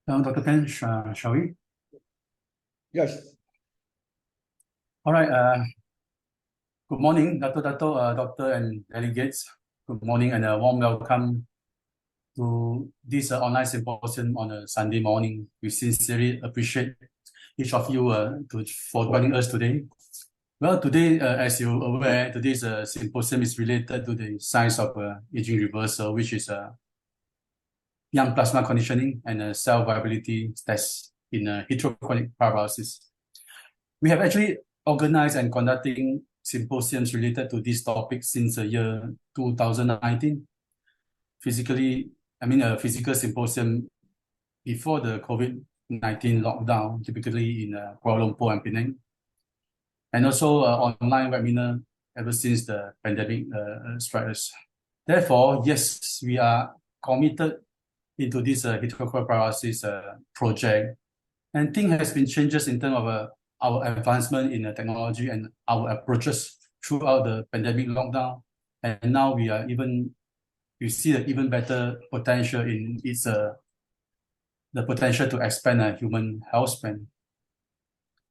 Dr. Pen, shall we? Yes. All right. Good morning, Doctor and delegates. Good morning and a warm welcome to this online symposium on a Sunday morning. We sincerely appreciate each of you for joining us today. Well, today, as you're aware, today's symposium is related to the science of aging reversal, which is young plasma conditioning and cell viability tests in heterochronic paralysis. We have actually organized and conducting symposiums related to this topic since the year 2019. A physical symposium before the COVID-19 lockdown, typically in Kuala Lumpur and Penang. And also online webinar ever since the pandemic struck us. Therefore, yes, we are committed into this heterochronic paralysis project. And things has been changes in terms of our advancement in technology and our approaches throughout the pandemic lockdown. And now we see the even better potential in its the potential to expand a human health span.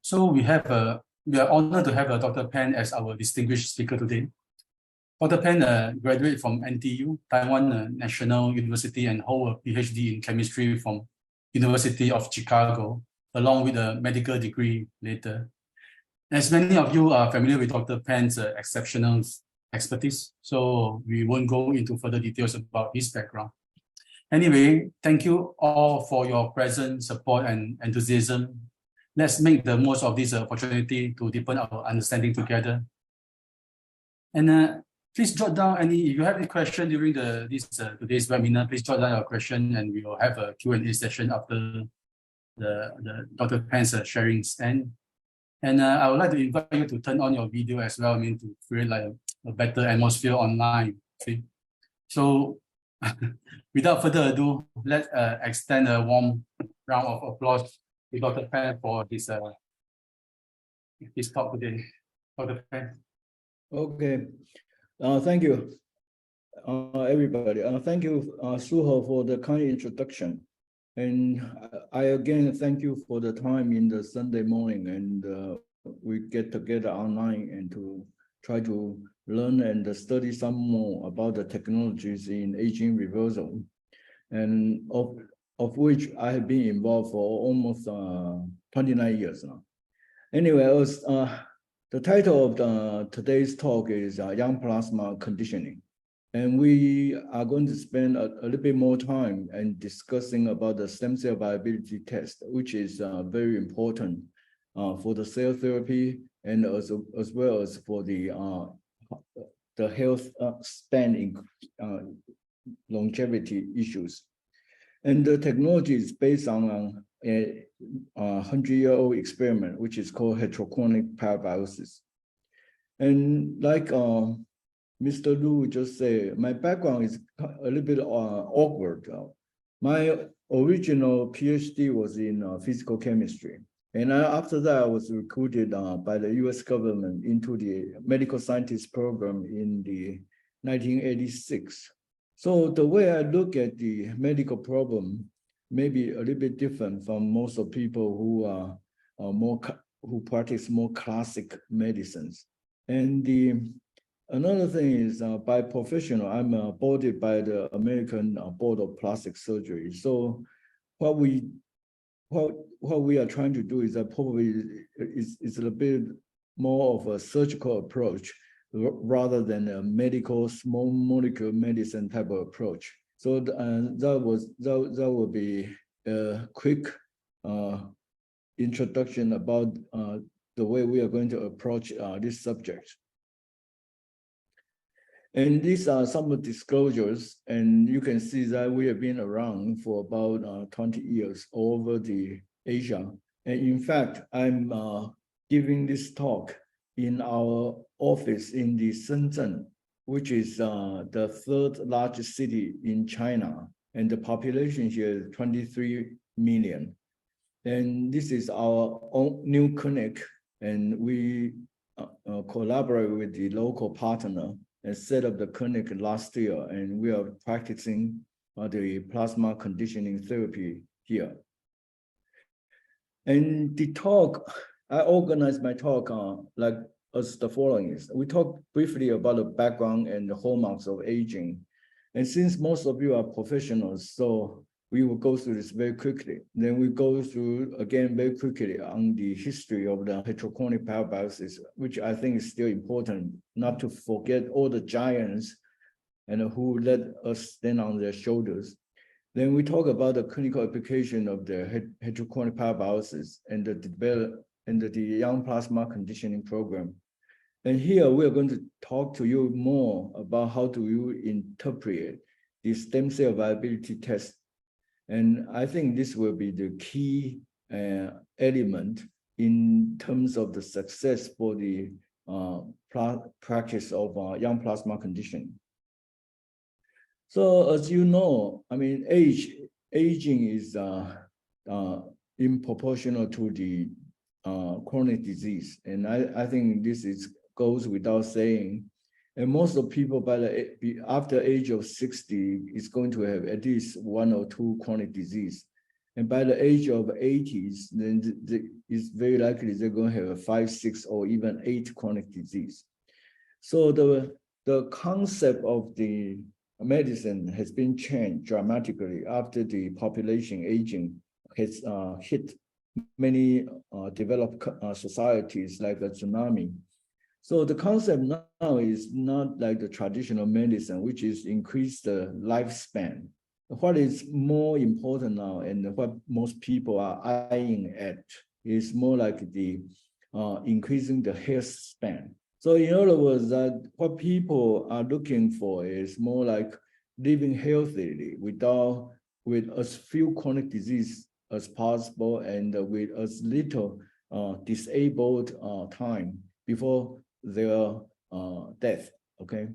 So we are honored to have Dr. Pan as our distinguished speaker today. Dr. Pan graduated from NTU, Taiwan National University, and hold a PhD in chemistry from University of Chicago, along with a medical degree later. As many of you are familiar with Dr. Pan's exceptional expertise, so we won't go into further details about his background. Anyway, thank you all for your present support and enthusiasm. Let's make the most of this opportunity to deepen our understanding together. And please jot down if you have any question during today's webinar, please jot down your question and we will have a Q&A session after the Dr. Pan's sharing stand. And I would like to invite you to turn on your video as well, to create like a better atmosphere online. Okay? So without further ado, let's extend a warm round of applause to Dr. Pan for his talk today. Dr. Pan. Okay. Thank you, everybody. Thank you, Suho, for the kind introduction. And I again thank you for the time in the Sunday morning, and we get together online and to try to learn and study some more about the technologies in aging reversal, and of which I have been involved for almost 29 years now. Anyway, the title of today's talk is Young Plasma Conditioning. And we are going to spend a little bit more time and discussing about the stem cell viability test, which is very important for the cell therapy and as well as for the health span longevity issues. And the technology is based on a 100-year-old experiment, which is called heterochronic parabiosis. And like Mr. Lu just said, my background is a little bit awkward. My original PhD was in physical chemistry. And after that, I was recruited by the US government into the medical scientist program in the 1986. So the way I look at the medical problem may be a little bit different from most of people who who practice more classic medicines. And another thing is, by professional, I'm boarded by the American Board of Plastic Surgery. So what we are trying to do is probably is a little bit more of a surgical approach rather than a medical small molecule medicine type of approach. So that will be a quick introduction about the way we are going to approach this subject. And these are some disclosures, and you can see that we have been around for about 20 years all over the Asia. And in fact, I'm giving this talk in our office in the Shenzhen, which is the third largest city in China, and the population here is 23 million. And this is our own new clinic, and we collaborate with the local partner and set up the clinic last year, and we are practicing the plasma conditioning therapy here. And the talk, I organized my talk like as the following is. We talk briefly about the background and the hallmarks of aging. And since most of you are professionals, so we will go through this very quickly. Then we go through again very quickly on the history of the heterochronic parabiosis, which I think is still important, not to forget all the giants and who let us stand on their shoulders. Then we talk about the clinical application of the heterochronic parabiosis and the young plasma conditioning program. And here we are going to talk to you more about how do you interpret the stem cell viability test. And I think this will be the key element in terms of the success for the practice of young plasma conditioning. So as you know, I mean, aging is in proportional to the chronic disease. And I think this goes without saying. And most of people after age of 60 is going to have at least 1 or 2 chronic disease. And by the age of 80s, then it's very likely they're going to have a 5, 6, or even 8 chronic disease. So the concept of the medicine has been changed dramatically after the population aging has hit many developed societies like a tsunami. So the concept now is not like the traditional medicine, which is increase the lifespan. What is more important now and what most people are eyeing at is more like the increasing the health span. So in other words, that what people are looking for is more like living healthily with as few chronic disease as possible and with as little disabled time before their death, okay?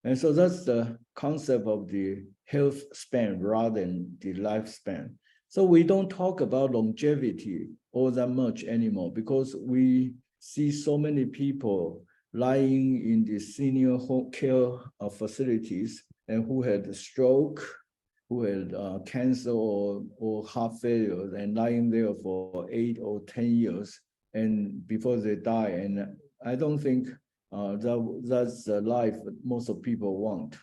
And so that's the concept of the health span rather than the lifespan. So we don't talk about longevity all that much anymore because we see so many people lying in the senior home care facilities and who had a stroke, who had cancer or heart failure and lying there for 8 or 10 years and before they die. And I don't think that's the life that most of people want.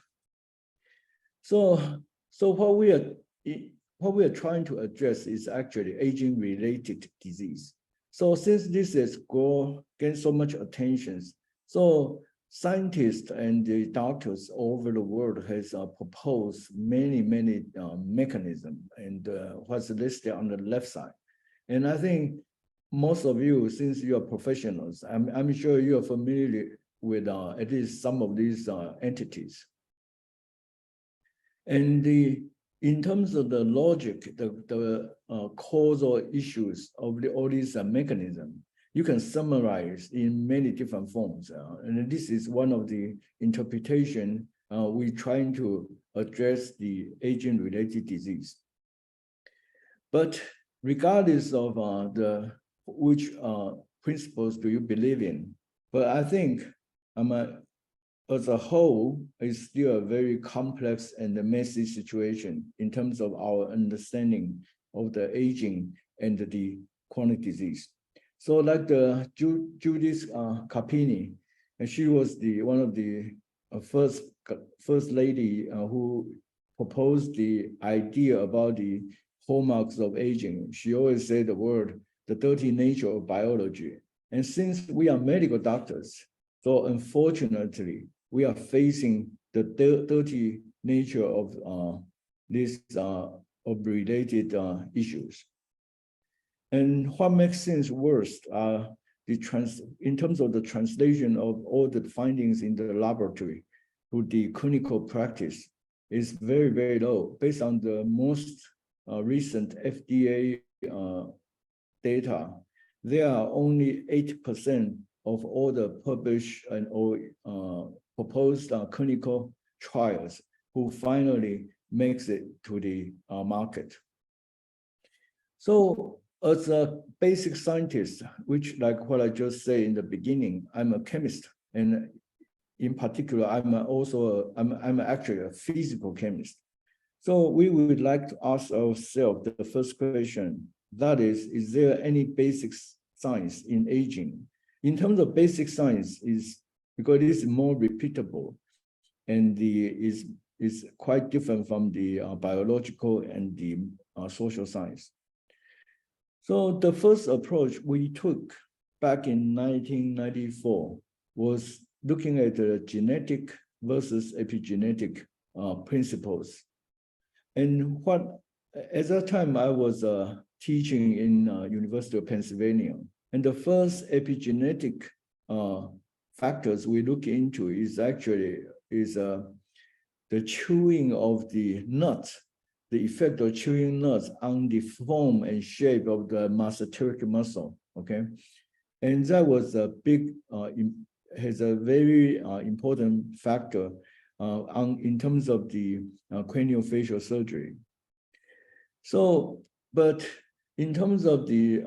So what we are trying to address is actually aging-related disease. So since this has gained so much attention, so scientists and the doctors all over the world has proposed many mechanisms, and what's listed on the left side. And I think most of you, since you are professionals, I'm sure you are familiar with at least some of these entities. And in terms of the logic, the causal issues of all these mechanisms, you can summarize in many different forms. And this is one of the interpretation we're trying to address the aging-related disease. But regardless of which principles do you believe in, but I think as a whole, it's still a very complex and messy situation in terms of our understanding of the aging and the chronic disease. So like the Judith Carpini, and she was one of the first lady who proposed the idea about the hallmarks of aging. She always said the dirty nature of biology. And since we are medical doctors, so unfortunately, we are facing the dirty nature of these related issues. And what makes things worse in terms of the translation of all the findings in the laboratory to the clinical practice is very low. Based on the most recent FDA data, there are only 8% of all the published and or proposed clinical trials who finally makes it to the market. So as a basic scientist, which like what I just said in the beginning, I'm a chemist, and in particular, I'm actually a physical chemist. So we would like to ask ourselves the first question: That is there any basic science in aging? In terms of basic science, is because it is more repeatable and is quite different from the biological and the social science. So the first approach we took back in 1994 was looking at the genetic versus epigenetic principles. And at that time I was teaching in University of Pennsylvania, and the first epigenetic factors we look into is actually the chewing of the nuts, the effect of chewing nuts on the form and shape of the masseteric muscle, okay? And that was a big, has a very important factor in terms of the craniofacial surgery. So, but in terms of the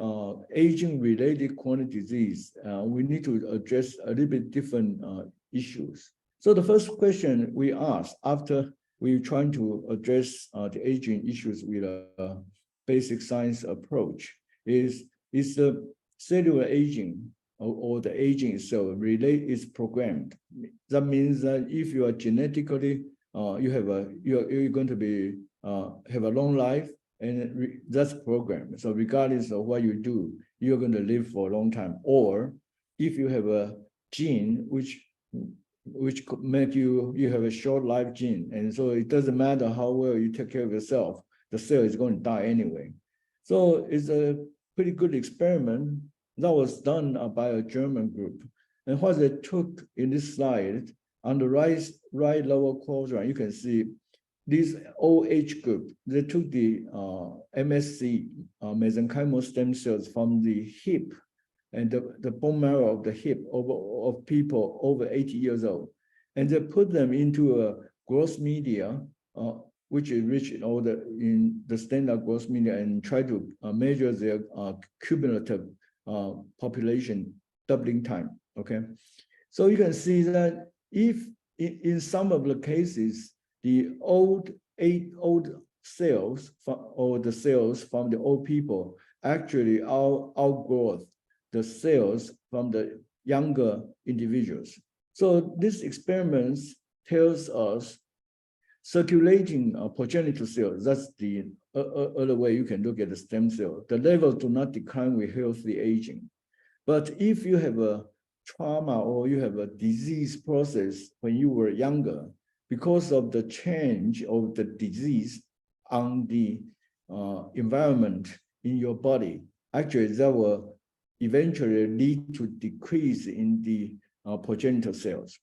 aging-related chronic disease, we need to address a little bit different issues. So the first question we asked after we trying to address the aging issues with a basic science approach is the cellular aging or the aging itself is programmed. That means that if you are genetically you're going to be have a long life, and that's programmed. So regardless of what you do, you're going to live for a long time. Or if you have a gene which could make you have a short life gene, and so it doesn't matter how well you take care of yourself, the cell is going to die anyway. So it's a pretty good experiment that was done by a German group. And what they took in this slide, on the right lower quadrant, you can see this old age group. They took the MSC, mesenchymal stem cells, from the hip and the bone marrow of the hip of people over 80 years old. And they put them into a growth media, which is rich in the standard growth media, and try to measure their cumulative population doubling time, okay? So you can see that if in some of the cases, the old cells or the cells from the old people actually outgrow the cells from the younger individuals. So this experiment tells us circulating progenitor cells, that's the other way you can look at the stem cell. The levels do not decline with healthy aging. But if you have a trauma or you have a disease process when you were younger, because of the change of the disease on the environment in your body, actually that will eventually lead to decrease in the progenitor cells.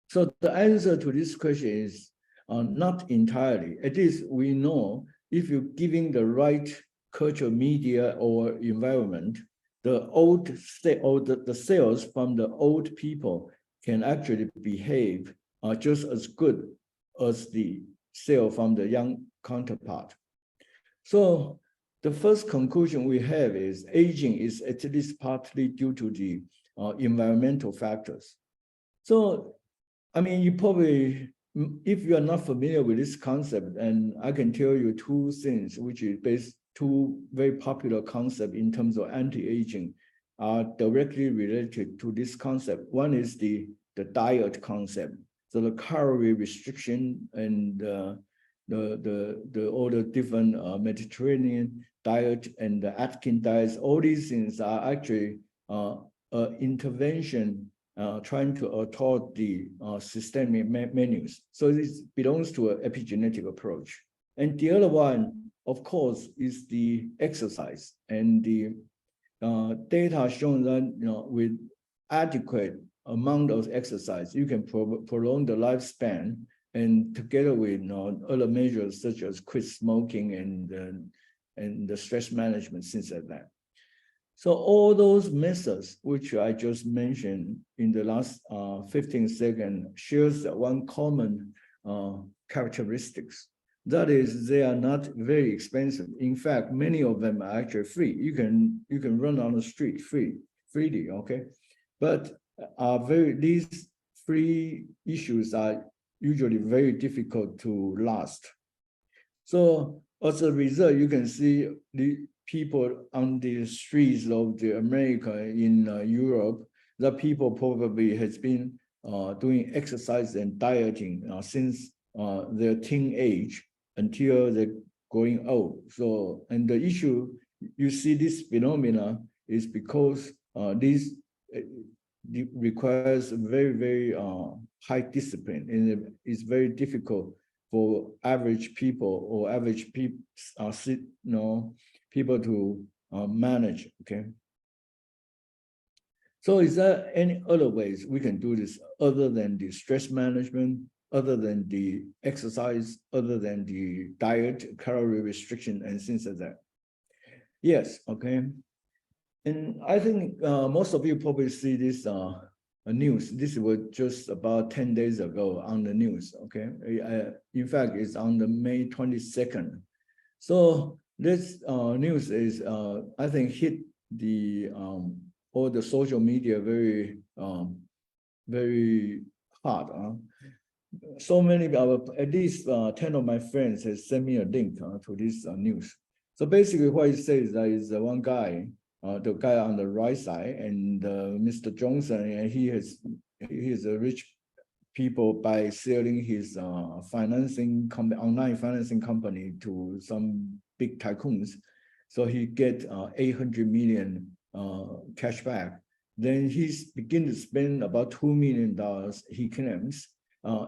So the answer to this question is not entirely. At least we know if you're giving the right cultural media or environment, the cells from the old people can actually behave just as good as the cell from the young counterpart. So the first conclusion we have is aging is at least partly due to the environmental factors. So, I mean, you probably, if you are not familiar with this concept, and I can tell you two things, which is two very popular concepts in terms of anti-aging are directly related to this concept. One is the diet concept. So the calorie restriction and all the different Mediterranean diet and the Atkins diets, all these things are actually intervention trying to alter the systemic menus. So this belongs to an epigenetic approach. And the other one, of course, is the exercise. And the data shown that with adequate amount of exercise, you can prolong the lifespan, and together with other measures such as quit smoking and the stress management, things like that. So all those methods, which I just mentioned in the last 15 seconds, shares one common characteristics. That is, they are not very expensive. In fact, many of them are actually free. You can run on the street freely, okay? But these free issues are usually very difficult to last. So as a result, you can see people on the streets of the America in Europe, the people probably has been doing exercise and dieting since their teen age until they're growing old. So, and the issue, you see this phenomena is because this requires very, very high discipline, and it's very difficult for average people or average people, people to manage. Okay. So, is there any other ways we can do this other than the stress management, other than the exercise, other than the diet, calorie restriction, and things like that? Yes. Okay. And I think most of you probably see this news. This was just about 10 days ago on the news, okay? In fact, it's on the May 22nd. So this news is, I think, hit the all the social media very, very hard. So many, at least 10 of my friends has sent me a link to this news. So basically what it says is one guy, the guy on the right side, and Mr. Johnson, and he is a rich people by selling his online financing company to some big tycoons. So he get 800 million cash back. Then he's begin to spend about $2 million, he claims,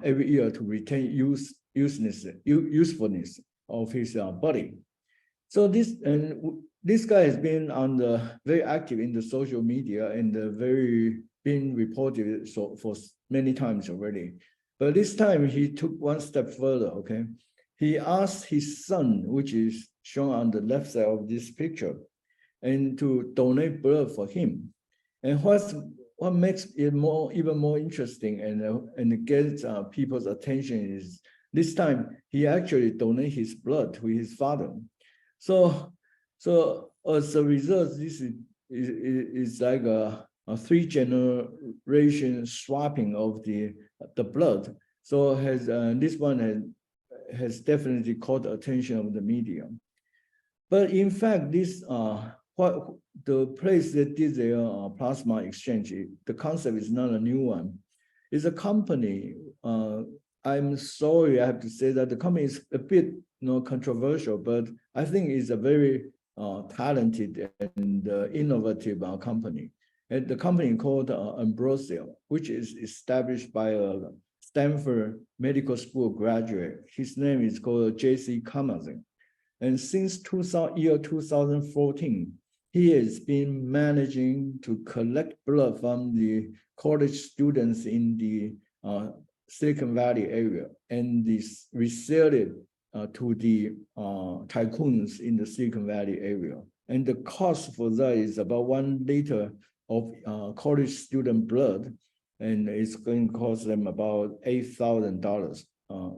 every year to retain usefulness of his body. So this guy has been on the very active in the social media and very been reported for many times already. But this time he took one step further. Okay, he asked his son, which is shown on the left side of this picture, and to donate blood for him. And what makes it even more interesting and gets people's attention is this time he actually donated his blood to his father. So as a result, this is like a 3-generation swapping of the blood. So this one has definitely caught the attention of the media. But in fact, this what the place that did their plasma exchange, the concept is not a new one. It's a company. I'm sorry, I have to say that the company is a bit controversial, but I think it's a very talented and innovative company. And the company called Ambrosia, which is established by a Stanford Medical School graduate. His name is called J.C. Kamazin. And since 2014, he has been managing to collect blood from the college students in the Silicon Valley area and resell it to the tycoons in the Silicon Valley area. And the cost for that is about 1 liter of college student blood, and it's going to cost them about $8,000.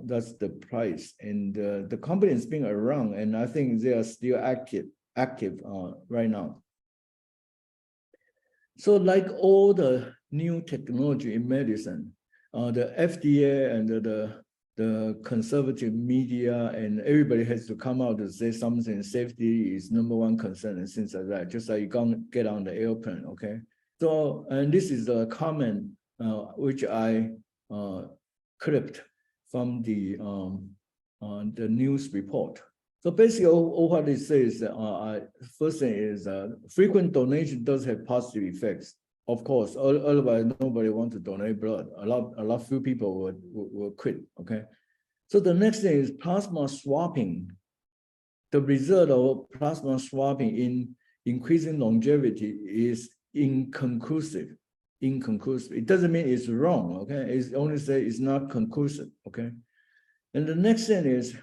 That's the price. And the company has been around, and I think they are still active right now. So like all the new technology in medicine, the FDA and the conservative media and everybody has to come out to say something. Safety is #1 concern and things like that, just like you can't get on the airplane, okay? So, and this is a comment which I clipped from the news report. So basically, all what it says, first thing is frequent donation does have positive effects. Of course, otherwise nobody wants to donate blood. A lot few people will quit. Okay, so the next thing is plasma swapping. The result of plasma swapping in increasing longevity is inconclusive. It doesn't mean it's wrong. Okay, it's only say it's not conclusive. Okay, and the next thing is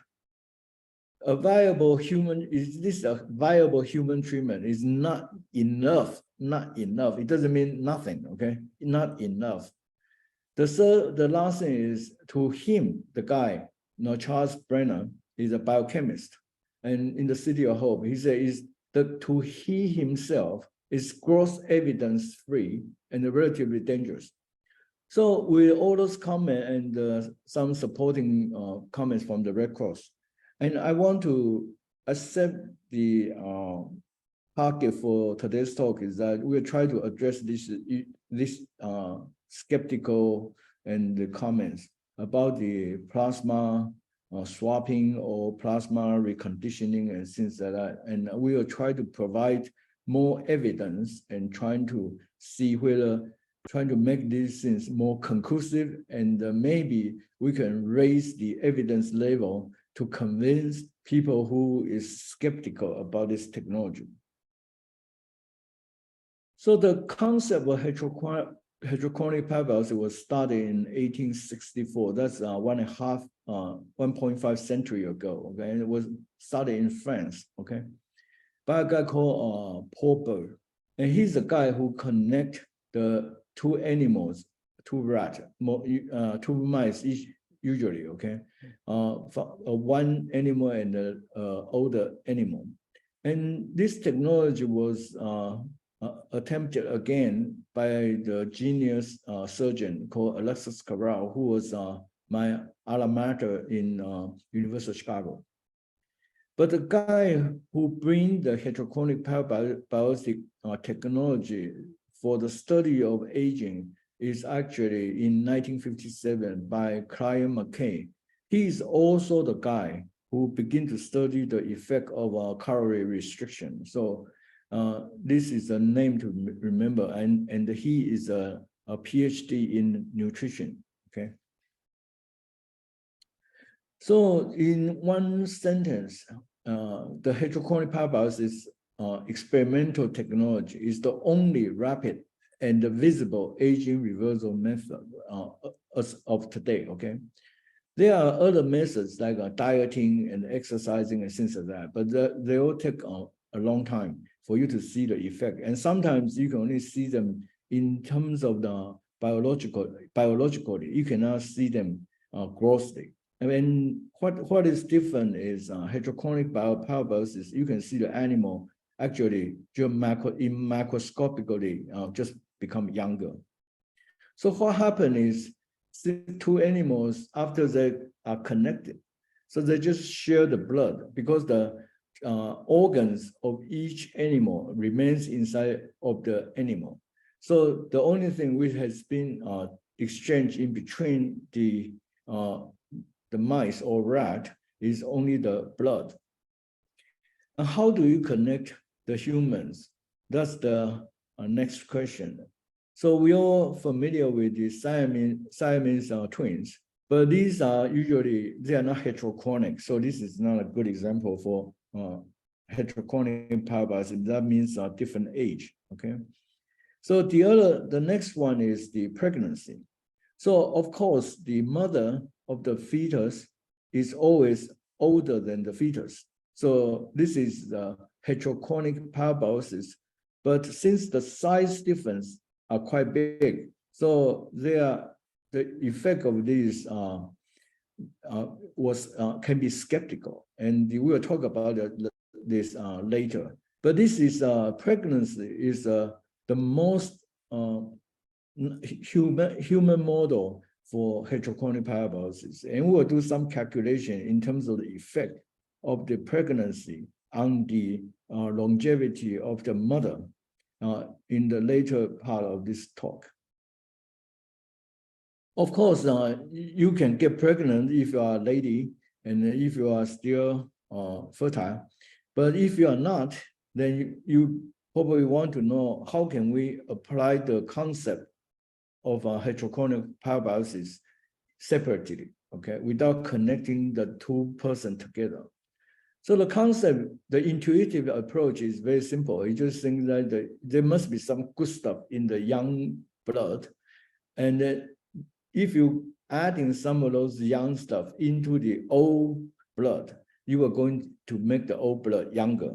a viable human. Is this a viable human treatment? Is not enough. Not enough. It doesn't mean nothing. Okay, not enough. The last thing is to him, the guy, Charles Brenner, is a biochemist, and in the City of Hope, he says to he himself is gross evidence free and relatively dangerous. So with all those comments and some supporting comments from the Red Cross, and I want to accept the target for today's talk is that we'll try to address this skeptical and the comments about the plasma swapping or plasma reconditioning and things like that. And we will try to provide more evidence and trying to see whether trying to make these things more conclusive, and maybe we can raise the evidence level to convince people who is skeptical about this technology. So the concept of hydrochloric pyrolysis was started in 1864. That's 1.5 century ago. Okay, and it was started in France. Okay, by a guy called Paul Bert, and he's the guy who connect the two animals, two rats, two mice each usually. Okay, one animal and an older animal, and this technology was attempted again by the genius surgeon called Alexis Carrel, who was my alma mater in University of Chicago. But the guy who bring the hydrochloric pyrolytic technology for the study of aging is actually in 1957 by Clive McKay. He is also the guy who began to study the effect of calorie restriction. So this is a name to remember, and he is a PhD in nutrition. Okay. So in one sentence, the hydrochloric pyrolysis experimental technology is the only rapid and visible aging reversal method as of today. Okay. There are other methods like dieting and exercising and things like that, but they all take a long time for you to see the effect. And sometimes you can only see them in terms of the biologically, you cannot see them grossly. I mean, what is different is hydrochloric pyrolysis. You can see the animal actually just macroscopically just become younger. So what happened is two animals, after they are connected, so they just share the blood because the organs of each animal remains inside of the animal. So the only thing which has been exchanged in between the mice or rat is only the blood. And how do you connect the humans? That's the next question. So we all familiar with the Siamese twins, but these are usually, they are not heterochronic. So this is not a good example for heterochronic pyrolysis. That means a different age, okay? So the next one is the pregnancy. So of course, the mother of the fetus is always older than the fetus. So this is the heterochronic pyrolysis. But since the size difference are quite big, so the effect of this can be skeptical, and we will talk about this later. But this is pregnancy is the most human model for hydrochronic pyrolysis, and we will do some calculation in terms of the effect of the pregnancy on the longevity of the mother in the later part of this talk. Of course, you can get pregnant if you are a lady and if you are still fertile, but if you are not, then you probably want to know how can we apply the concept of hydrochronic pyrolysis separately, okay, without connecting the two persons together. So the concept, the intuitive approach is very simple. You just think that there must be some good stuff in the young blood, and if you adding some of those young stuff into the old blood, you are going to make the old blood younger.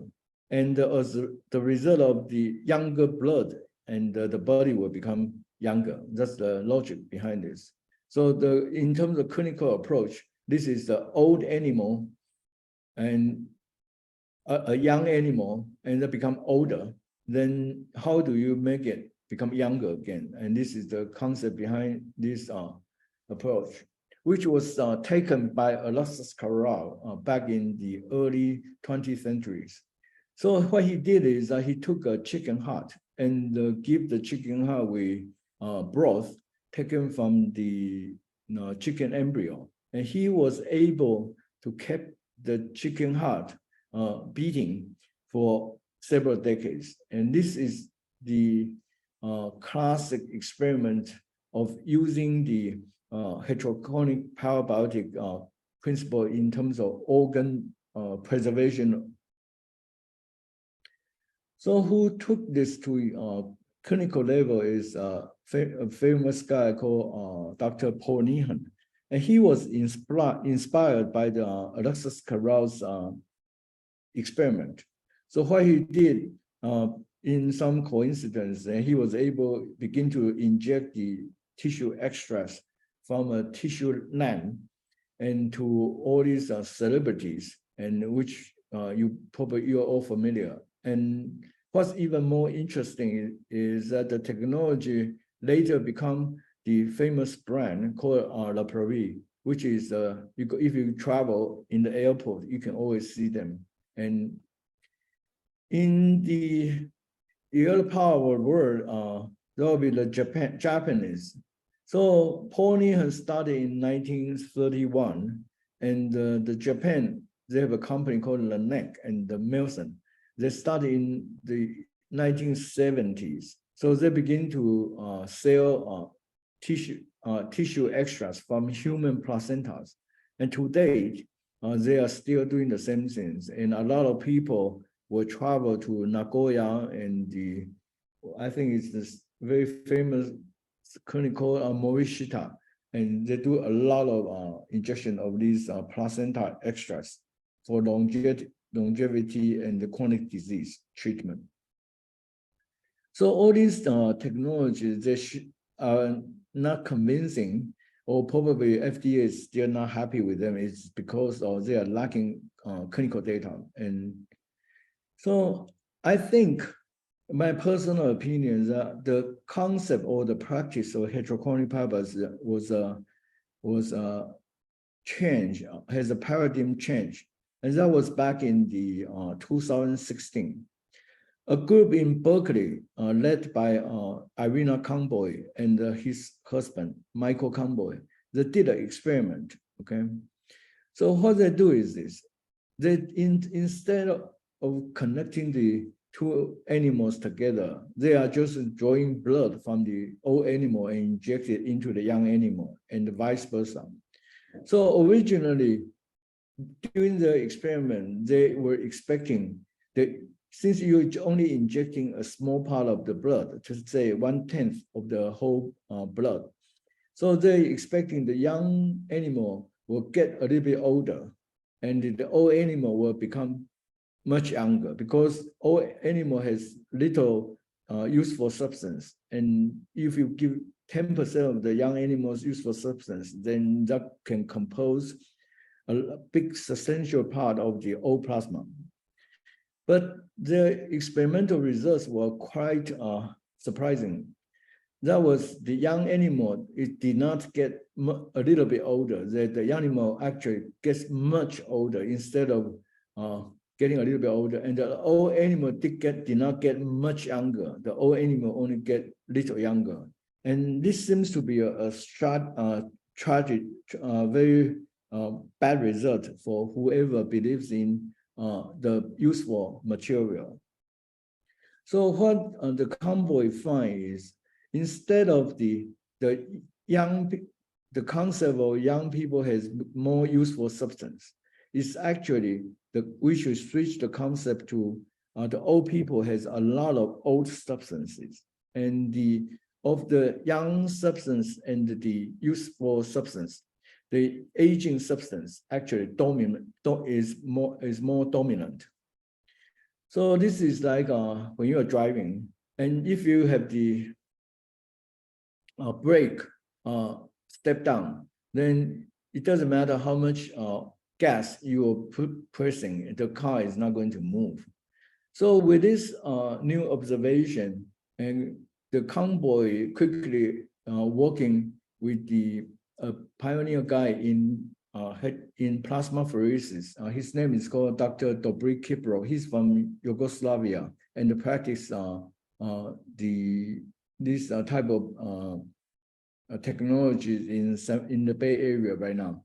And as the result of the younger blood, and the body will become younger. That's the logic behind this. So in terms of clinical approach, this is the old animal and a young animal, and they become older. Then how do you make it become younger again? And this is the concept behind this approach, which was taken by Alexis Carrel back in the early 20th centuries. So what he did is that he took a chicken heart and give the chicken heart with broth taken from the chicken embryo. And he was able to keep the chicken heart beating for several decades. And this is the classic experiment of using the heterochronic parabiotic principle in terms of organ preservation. So who took this to clinical level is a famous guy called Dr. Paul Nehan. And he was inspired by the Alexis Carrel's experiment. So what he did, in some coincidence, and he was able to begin to inject the tissue extracts from a tissue land and to all these celebrities, and which you're all familiar. And what's even more interesting is that the technology later become the famous brand called La Prairie, which is if you travel in the airport, you can always see them. And in the other part of the world, there will be the Japanese. So Paul Nehan started in 1931, and the Japan, they have a company called Laennec and the Melson. They started in the 1970s. So they begin to sell tissue extracts from human placentas. And to date, they are still doing the same things. And a lot of people will travel to Nagoya and I think it's this very famous clinic called Morishita. And they do a lot of injection of these placenta extracts for longevity and the chronic disease treatment. So all these technologies, they are not convincing, or probably FDA is still not happy with them. It's because they are lacking clinical data. And so I think, my personal opinion is that the concept or the practice of heterochronic parabiosis was a change, has a paradigm change. And that was back in the 2016. A group in Berkeley, led by Irina Comboy and his husband, Michael Comboy, they did an experiment, okay? So what they do is this. They, instead of connecting the two animals together, they are just drawing blood from the old animal and inject it into the young animal and vice versa. So originally, during the experiment, they were expecting that since you're only injecting a small part of the blood, to say 1/10 of the whole blood, so they're expecting the young animal will get a little bit older and the old animal will become much younger, because old animal has little useful substance. And if you give 10% of the young animal's useful substance, then that can compose a big substantial part of the old plasma. But the experimental results were quite surprising. That was the young animal, it did not get a little bit older. The animal actually gets much older instead of getting a little bit older. And the old animal did not get much younger. The old animal only get little younger. And this seems to be a tragic, very bad result for whoever believes in the useful material. So what the Comboy find is, instead of the concept of young people has more useful substance, it's actually we should switch the concept to the old people has a lot of old substances, and of the young substance and the useful substance, the aging substance actually is more dominant. So this is like when you are driving, and if you have the brake step down, then it doesn't matter how much gas you are pressing, the car is not going to move. So with this new observation, and the Comboy quickly working with the pioneer guy in in plasmapheresis. His name is called Dr. Dobrik Kipro. He's from Yugoslavia and practice this type of technologies in the Bay Area right now.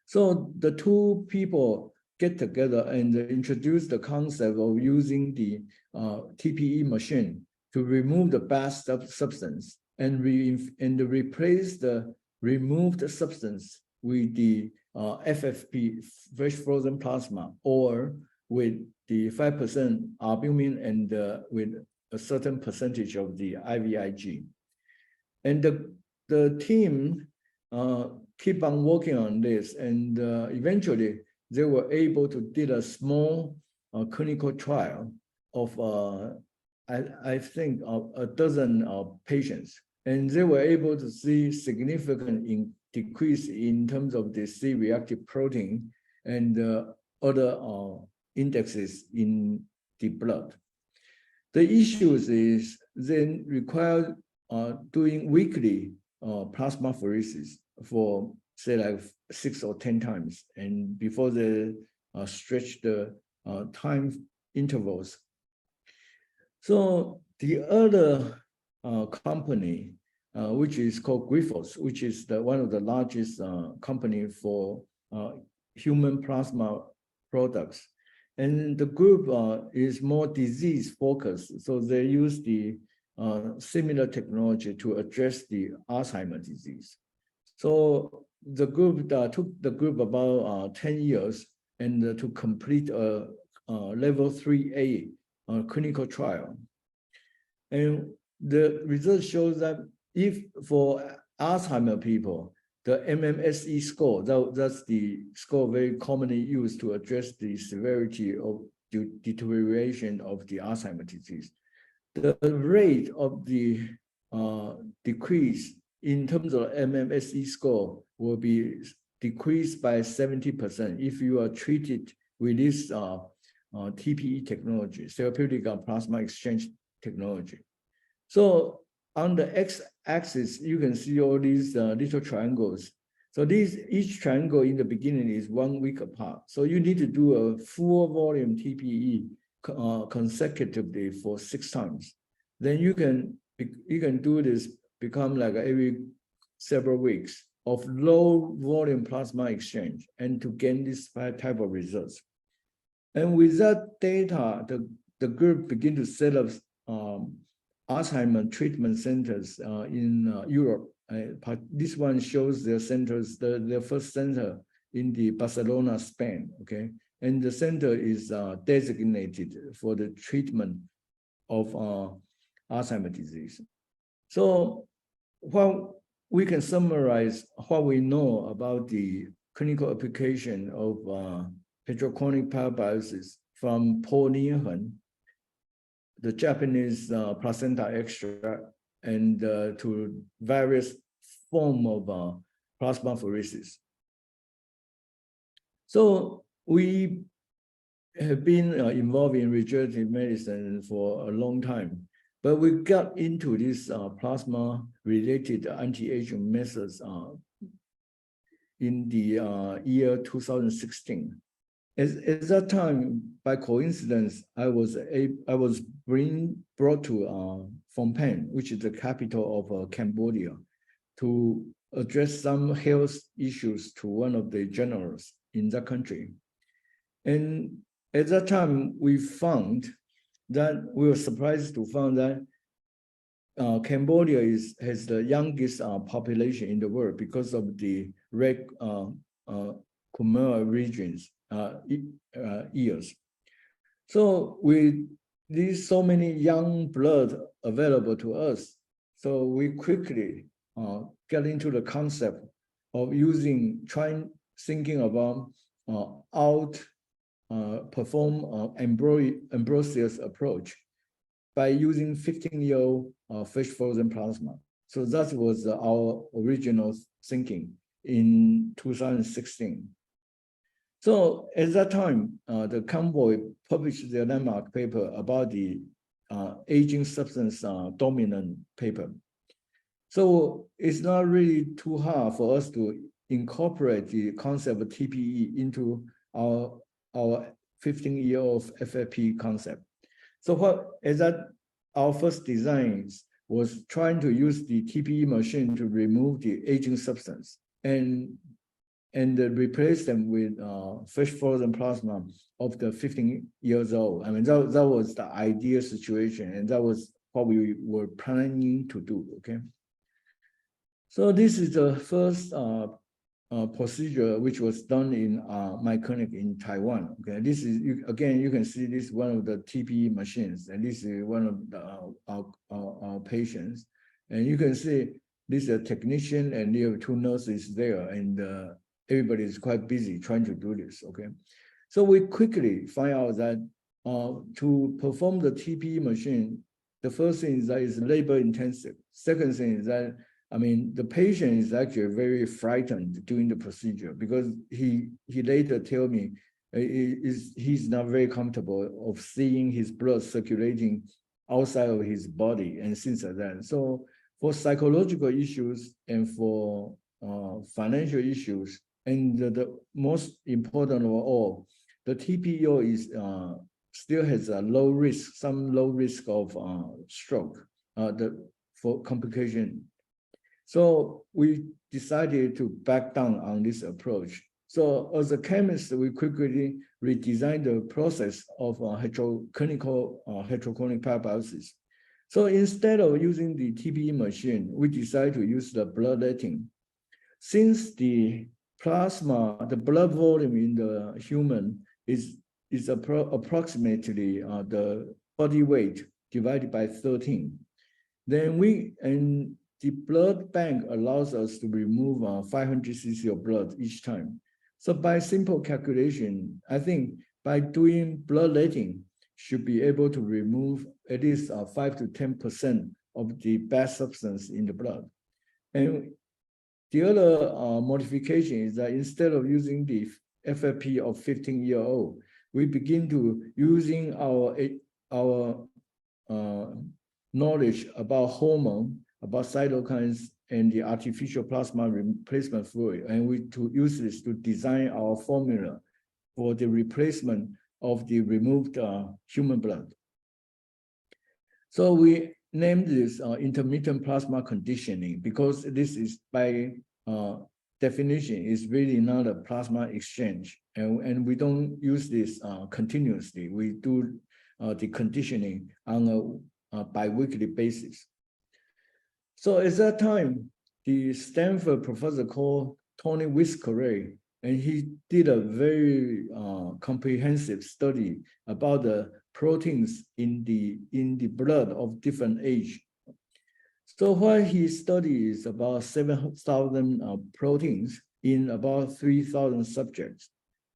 So the two people get together and introduce the concept of using the TPE machine to remove the bad substance and replace the removed substance with the FFP, fresh frozen plasma, or with the 5% albumin and with a certain percentage of the IVIG. And the team keep on working on this, and eventually they were able to do a small clinical trial of I think a dozen patients, and they were able to see significant decrease in terms of the C-reactive protein and other indexes in the blood. The issues is then require doing weekly plasmapheresis for say like 6 or 10 times, and before they stretch the time intervals. So the other company, which is called Grifols, which is one of the largest company for human plasma products, and the group is more disease focused, so they use the similar technology to address the Alzheimer's disease. So the group took the group about 10 years and to complete a level 3A clinical trial. And the results shows that if for Alzheimer people, the MMSE score, that's the score very commonly used to address the severity of the deterioration of the Alzheimer's disease. The rate of the decrease in terms of MMSE score will be decreased by 70% if you are treated with this TPE technology, therapeutic plasma exchange technology. So on the x-axis, you can see all these little triangles. So each triangle in the beginning is 1 week apart. So you need to do a full volume TPE consecutively for 6 times. Then you can do this, become like every several weeks of low volume plasma exchange, and to gain this type of results. And with that data, the group begin to set up Alzheimer treatment centers in Europe. This one shows their centers, their first center in the Barcelona, Spain, okay? And the center is designated for the treatment of Alzheimer's disease. So what we can summarize what we know about the clinical application of hydrochloric parabiosis from Paul Niehan, the Japanese placenta extract, and to various forms of plasmapheresis. So we have been involved in regenerative medicine for a long time, but we got into this plasma-related anti-aging methods in the year 2016. At that time, by coincidence, I was brought to Phnom Penh, which is the capital of Cambodia, to address some health issues to one of the generals in that country. And at that time, we were surprised to find that Cambodia has the youngest population in the world because of the red Khmer regions years. So with these so many young blood available to us, so we quickly get into the concept of thinking about perform Ambrosius approach by using 15-year-old fresh frozen plasma. So that was our original thinking in 2016. So at that time, the Convoy published their landmark paper about the aging substance dominant paper. So it's not really too hard for us to incorporate the concept of TPE into our 15-year-old FFP concept. So what is that our first designs was trying to use the TPE machine to remove the aging substance and replace them with fresh frozen plasma of the 15 years old. I mean, that was the ideal situation, and that was what we were planning to do, okay? So this is the first procedure which was done in my clinic in Taiwan. Okay, this is again, you can see this is one of the TPE machines, and this is one of our patients, and you can see this is a technician and there are two nurses there, and everybody is quite busy trying to do this. Okay, so we quickly find out that to perform the TPE machine, the first thing is that it's labor intensive. Second thing is that the patient is actually very frightened during the procedure because he later tell me he's not very comfortable of seeing his blood circulating outside of his body and things like that. So for psychological issues and for financial issues, and the most important of all, the TPO is still has a low risk, some low risk of stroke, for complication. So we decided to back down on this approach. So as a chemist, we quickly redesigned the process of clinical heterochronic parabiosis. So instead of using the TPE machine, we decided to use the bloodletting. Since the plasma, the blood volume in the human is approximately the body weight divided by 13, then the blood bank allows us to remove 500 cc of blood each time. So by simple calculation, I think by doing bloodletting, should be able to remove at least 5 to 10% of the bad substance in the blood. And the other modification is that instead of using the FFP of 15-year-old, we begin to using our knowledge about hormone, about cytokines, and the artificial plasma replacement fluid, and we to use this to design our formula for the replacement of the removed human blood. So we named this intermittent plasma conditioning because this is by definition is really not a plasma exchange, and we don't use this continuously. We do the conditioning on a bi-weekly basis. So at that time, the Stanford professor called Tony Whisker, and he did a very comprehensive study about the proteins in the blood of different age. So what he studied is about 7,000 proteins in about 3,000 subjects.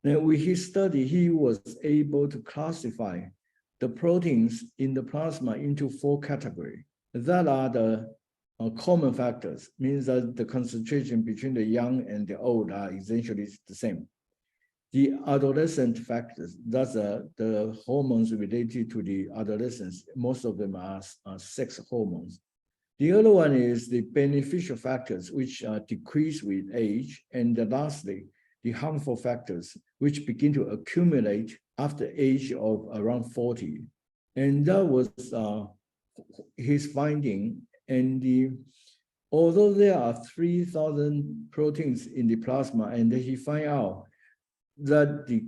And with his study, he was able to classify the proteins in the plasma into 4 categories. That are the common factors, means that the concentration between the young and the old are essentially the same. The adolescent factors, that's the hormones related to the adolescents. Most of them are sex hormones. The other one is the beneficial factors, which decrease with age. And lastly, the harmful factors, which begin to accumulate after age of around 40. And that was his finding. And although there are 3,000 proteins in the plasma, and he find out that the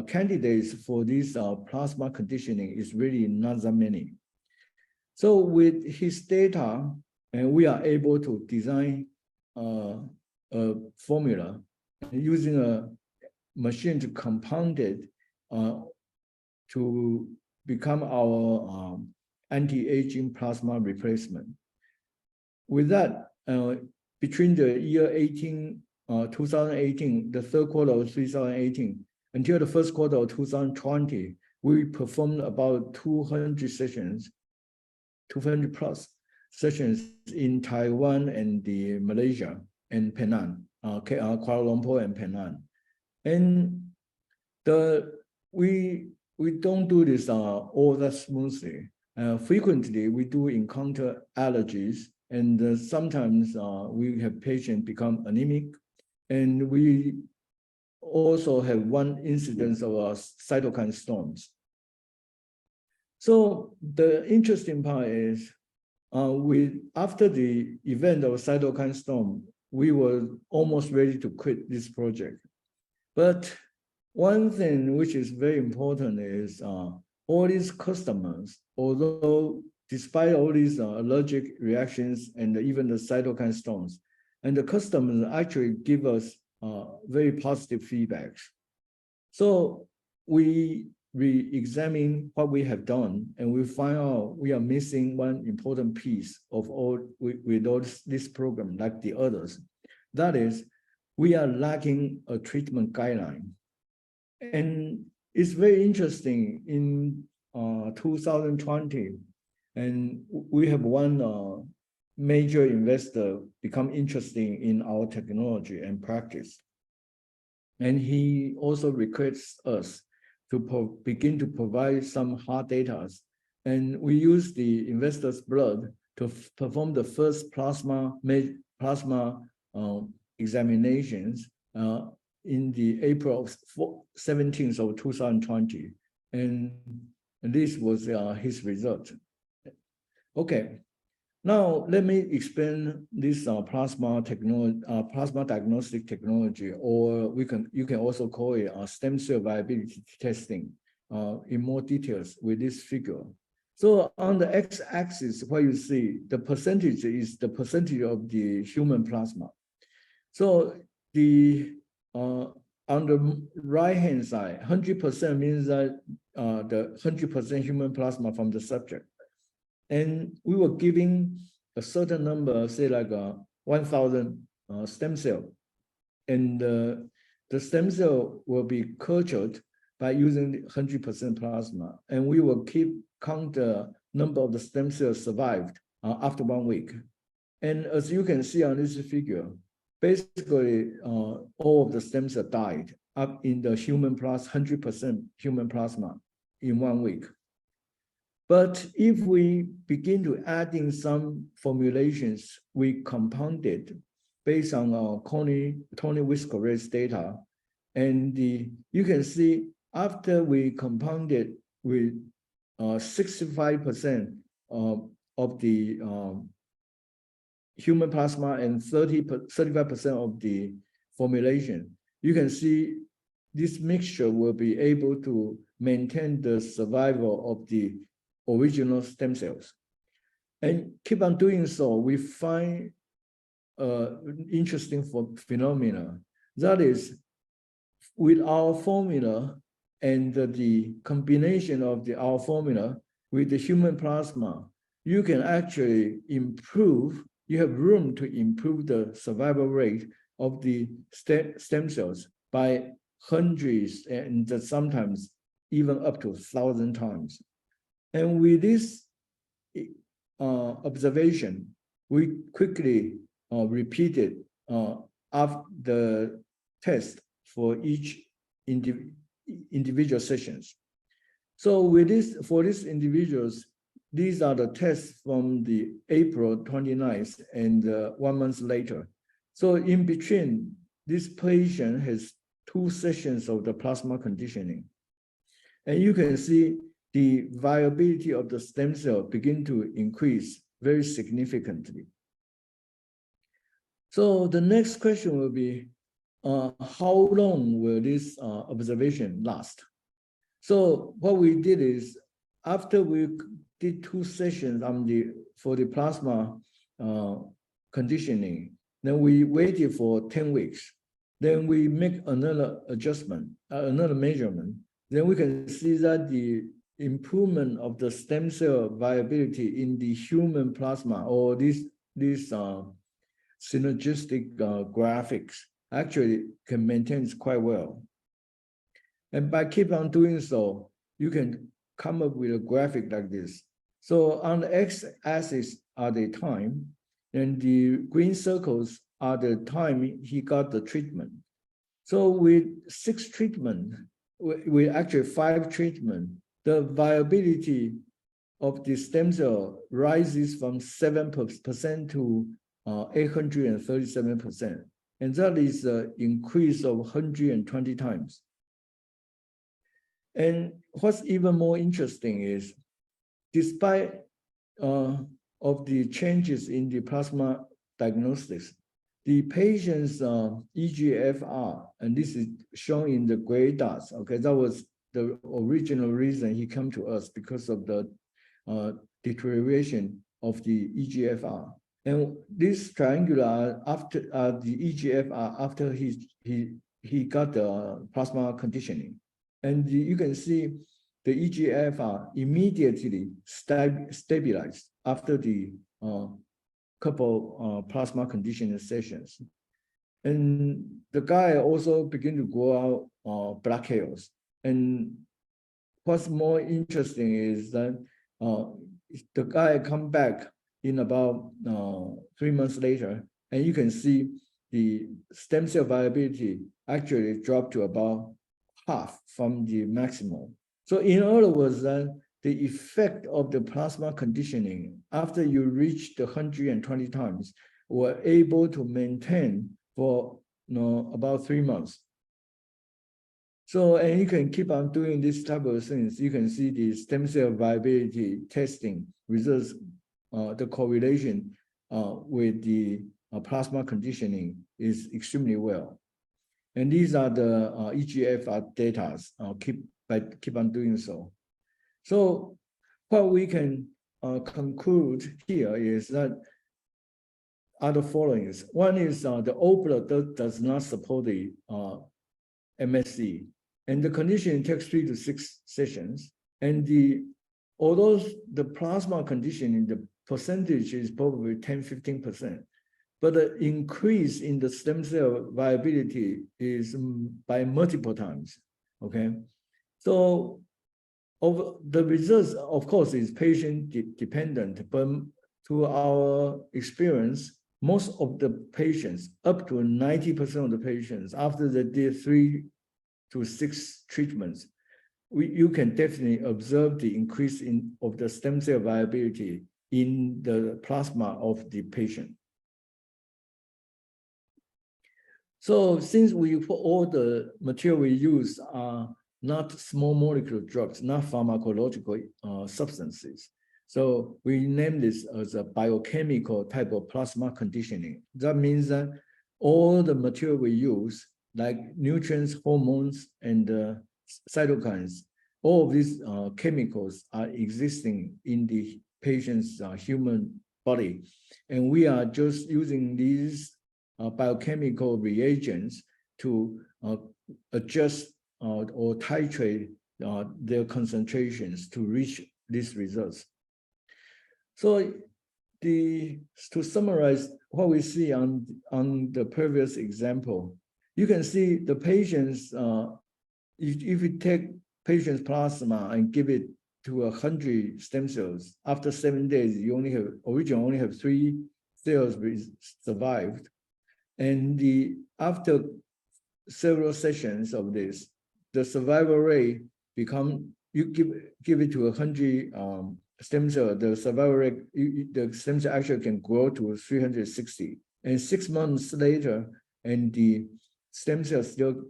candidates for this plasma conditioning is really not that many. So with his data, and we are able to design a formula using a machine to compound it to become our anti-aging plasma replacement. With that, between the year 2018, the third quarter of 2018, until the first quarter of 2020, we performed about 200 sessions, 200 plus sessions in Taiwan and Malaysia and Penang, Kuala Lumpur and Penang. And we don't do this all that smoothly. Frequently, we do encounter allergies, and sometimes we have patients become anemic, And we also have one incidence of cytokine storms. So the interesting part is, after the event of cytokine storm, we were almost ready to quit this project. But one thing which is very important is all these customers, although despite all these allergic reactions and even the cytokine storms, and the customers actually give us very positive feedbacks. So we re-examine what we have done, and we find out we are missing one important piece of all with all this program, like the others. That is, we are lacking a treatment guideline. And it's very interesting in 2020, and we have one major investor become interested in our technology and practice. And he also requests us to begin to provide some hard data. And we use the investor's blood to perform the first plasma examinations in the April 17th of 2020. And this was his result. Okay, now let me explain this plasma diagnostic technology, or you can also call it stem cell viability testing in more details with this figure. So on the x-axis, what you see, the percentage is the percentage of the human plasma. So the on the right-hand side, 100% means that the 100% human plasma from the subject. And we were giving a certain number, say like 1,000 stem cell. And the stem cell will be cultured by using 100% plasma. And we will count the number of the stem cells survived after 1 week. And as you can see on this figure, basically all of the stem cells died up in the 100% human plasma in 1 week. But if we begin to add in some formulations, we compounded based on our Tony Whisker data. And you can see after we compounded with 65% of the human plasma and 35% of the formulation, you can see this mixture will be able to maintain the survival of the original stem cells. And keep on doing so, we find interesting phenomena. That is, with our formula and the combination of our formula with the human plasma, you can actually improve, you have room to improve the survival rate of the stem cells by hundreds and sometimes even up to 1,000 times. And with this observation, we quickly repeated after the test for each individual sessions. So with this, for these individuals, these are the tests from the April 29th and 1 month later. So in between, this patient has 2 sessions of the plasma conditioning. And you can see the viability of the stem cell begin to increase very significantly. So the next question will be, how long will this observation last? So what we did is, after we did 2 sessions for the plasma conditioning, then we waited for 10 weeks. Then we make another adjustment, another measurement. Then we can see that the improvement of the stem cell viability in the human plasma, or these synergistic graphics, actually can maintain quite well. And by keep on doing so, you can come up with a graphic like this. So on the x-axis are the time, and the green circles are the time he got the treatment. So with 6 treatment, with actually 5 treatment, the viability of the stem cell rises from 7% to 837%. and that is an increase of 120 times. And what's even more interesting is, despite of the changes in the plasma diagnostics, the patient's EGFR, and this is shown in the gray dots, okay, that was the original reason he came to us, because of the deterioration of the EGFR. And this triangular after the EGFR after he got the plasma conditioning. And you can see the EGFR immediately stabilized after the couple plasma conditioning sessions. And the guy also began to grow out black hairs. And what's more interesting is that the guy come back in about 3 months later, and you can see the stem cell viability actually dropped to about half from the maximum. So in other words, that the effect of the plasma conditioning after you reach the 120 times were able to maintain for about 3 months. So, and you can keep on doing this type of things. You can see the stem cell viability testing results, the correlation with the plasma conditioning is extremely well. And these are the EGFR data. Keep on doing so. So what we can conclude here is that are the following. One is the old blood does not support the MSC, and the conditioning takes 3 to 6 sessions. And although the plasma conditioning, the percentage is probably 10–15%, but the increase in the stem cell viability is by multiple times. Okay, so the results, of course, is patient dependent, but to our experience, most of the patients, up to 90% of the patients, after they did 3 to 6 treatments, you can definitely observe the increase of the stem cell viability in the plasma of the patient. So since all the material we use are not small molecule drugs, not pharmacological substances, so we name this as a biochemical type of plasma conditioning. That means that all the material we use, like nutrients, hormones, and cytokines, all of these chemicals are existing in the patient's human body. And we are just using these biochemical reagents to adjust or titrate their concentrations to reach these results. So to summarize what we see on the previous example, you can see the patients, if you take patient's plasma and give it to 100 stem cells, after 7 days, you originally only have 3 cells survived. And after several sessions of this, the survival rate you give it to 100 stem cell, the survival rate, the stem cell actually can grow to 360. And 6 months later, and the stem cell still,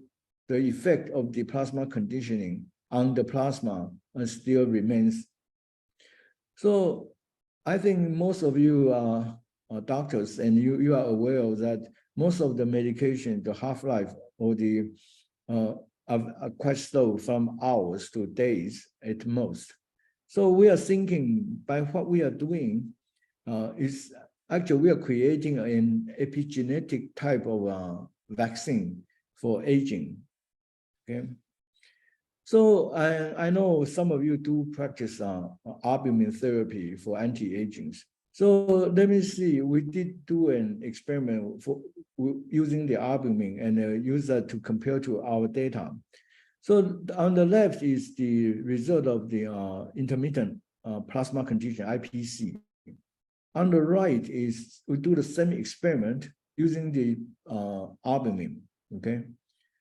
the effect of the plasma conditioning on the plasma still remains. So I think most of you are doctors, and you are aware of that most of the medication, the half-life or the are quite slow, from hours to days at most. So we are thinking by what we are doing is actually we are creating an epigenetic type of vaccine for aging. Okay. So I know some of you do practice albumin therapy for anti-aging. So let me see, we did do an experiment for using the albumin and use that to compare to our data. So on the left is the result of the intermittent plasma condition, IPC. On the right is we do the same experiment using the albumin, okay?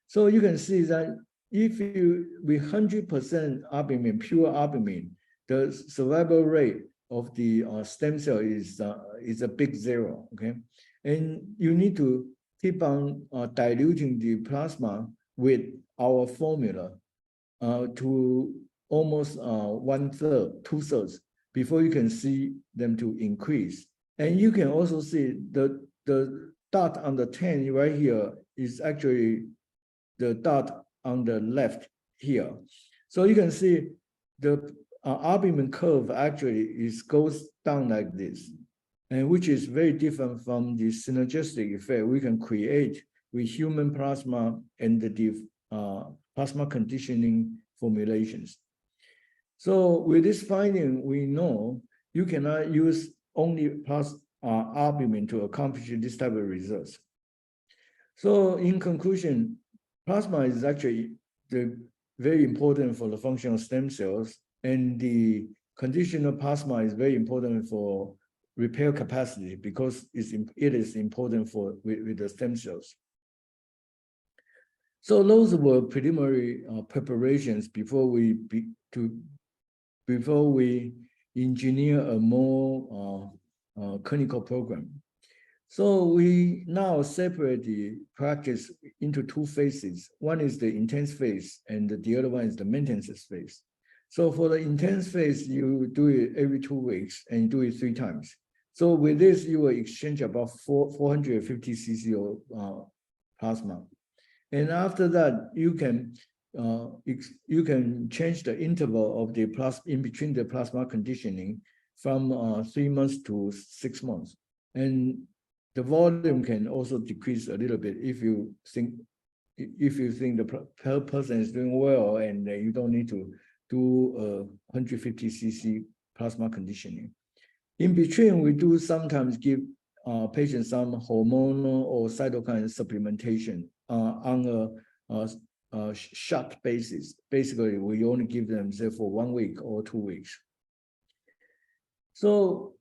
So you can see that if you, with 100% albumin, pure albumin, the survival rate of the stem cell is a big 0, okay? And you need to keep on diluting the plasma with our formula to almost 1/3, 2/3 before you can see them to increase. And you can also see the dot on the 10 right here is actually the dot on the left here. So you can see the albumin curve actually goes down like this, and which is very different from the synergistic effect we can create with human plasma and the plasma conditioning formulations. So with this finding, we know you cannot use only albumin to accomplish this type of results. So in conclusion, plasma is actually very important for the function of stem cells, and the conditional plasma is very important for repair capacity because it is important with the stem cells. So those were preliminary preparations before we engineer a more clinical program. So we now separate the practice into two phases. One is the intense phase, and the other one is the maintenance phase. So for the intense phase, you do it every 2 weeks and you do it 3 times. So with this, you will exchange about 450 cc of plasma. And after that, you can change the interval of the in between the plasma conditioning from 3 months to 6 months. And the volume can also decrease a little bit if you think the person is doing well and you don't need to do 150 cc plasma conditioning. In between, we do sometimes give patients some hormonal or cytokine supplementation on a shot basis. Basically, we only give them say for 1 week or 2 weeks. So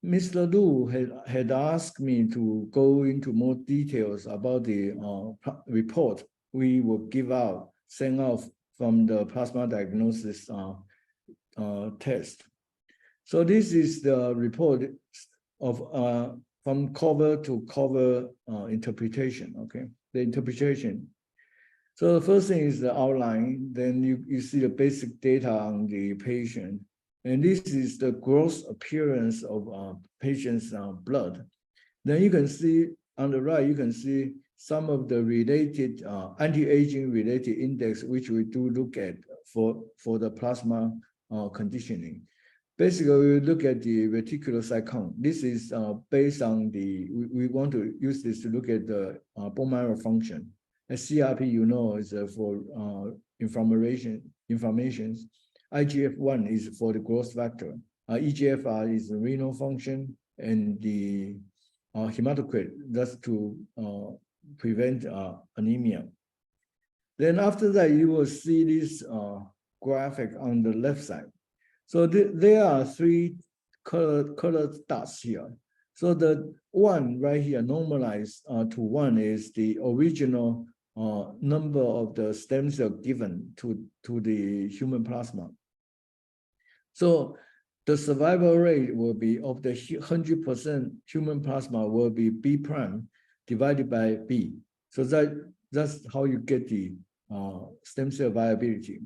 Mr. Lu had asked me to go into more details about the report we will send out from the plasma diagnosis test. So this is the report of from cover to cover interpretation, okay? The interpretation. So the first thing is the outline, then you see the basic data on the patient. And this is the gross appearance of patient's blood. Then you can see on the right, you can see some of the related anti-aging related index, which we do look at for the plasma conditioning. Basically, we look at the reticulocyte count. This is based on we want to use this to look at the bone marrow function. As CRP, you know, is for inflammations. IGF-1 is for the growth factor. EGFR is the renal function, and the hematocrit, that's to prevent anemia. Then after that, you will see this graphic on the left side. So there are 3 colored dots here. So the one right here, normalized to 1, is the original number of the stem cell given to the human plasma. So the survival rate will be of the 100% human plasma will be B prime divided by B. So that's how you get the stem cell viability.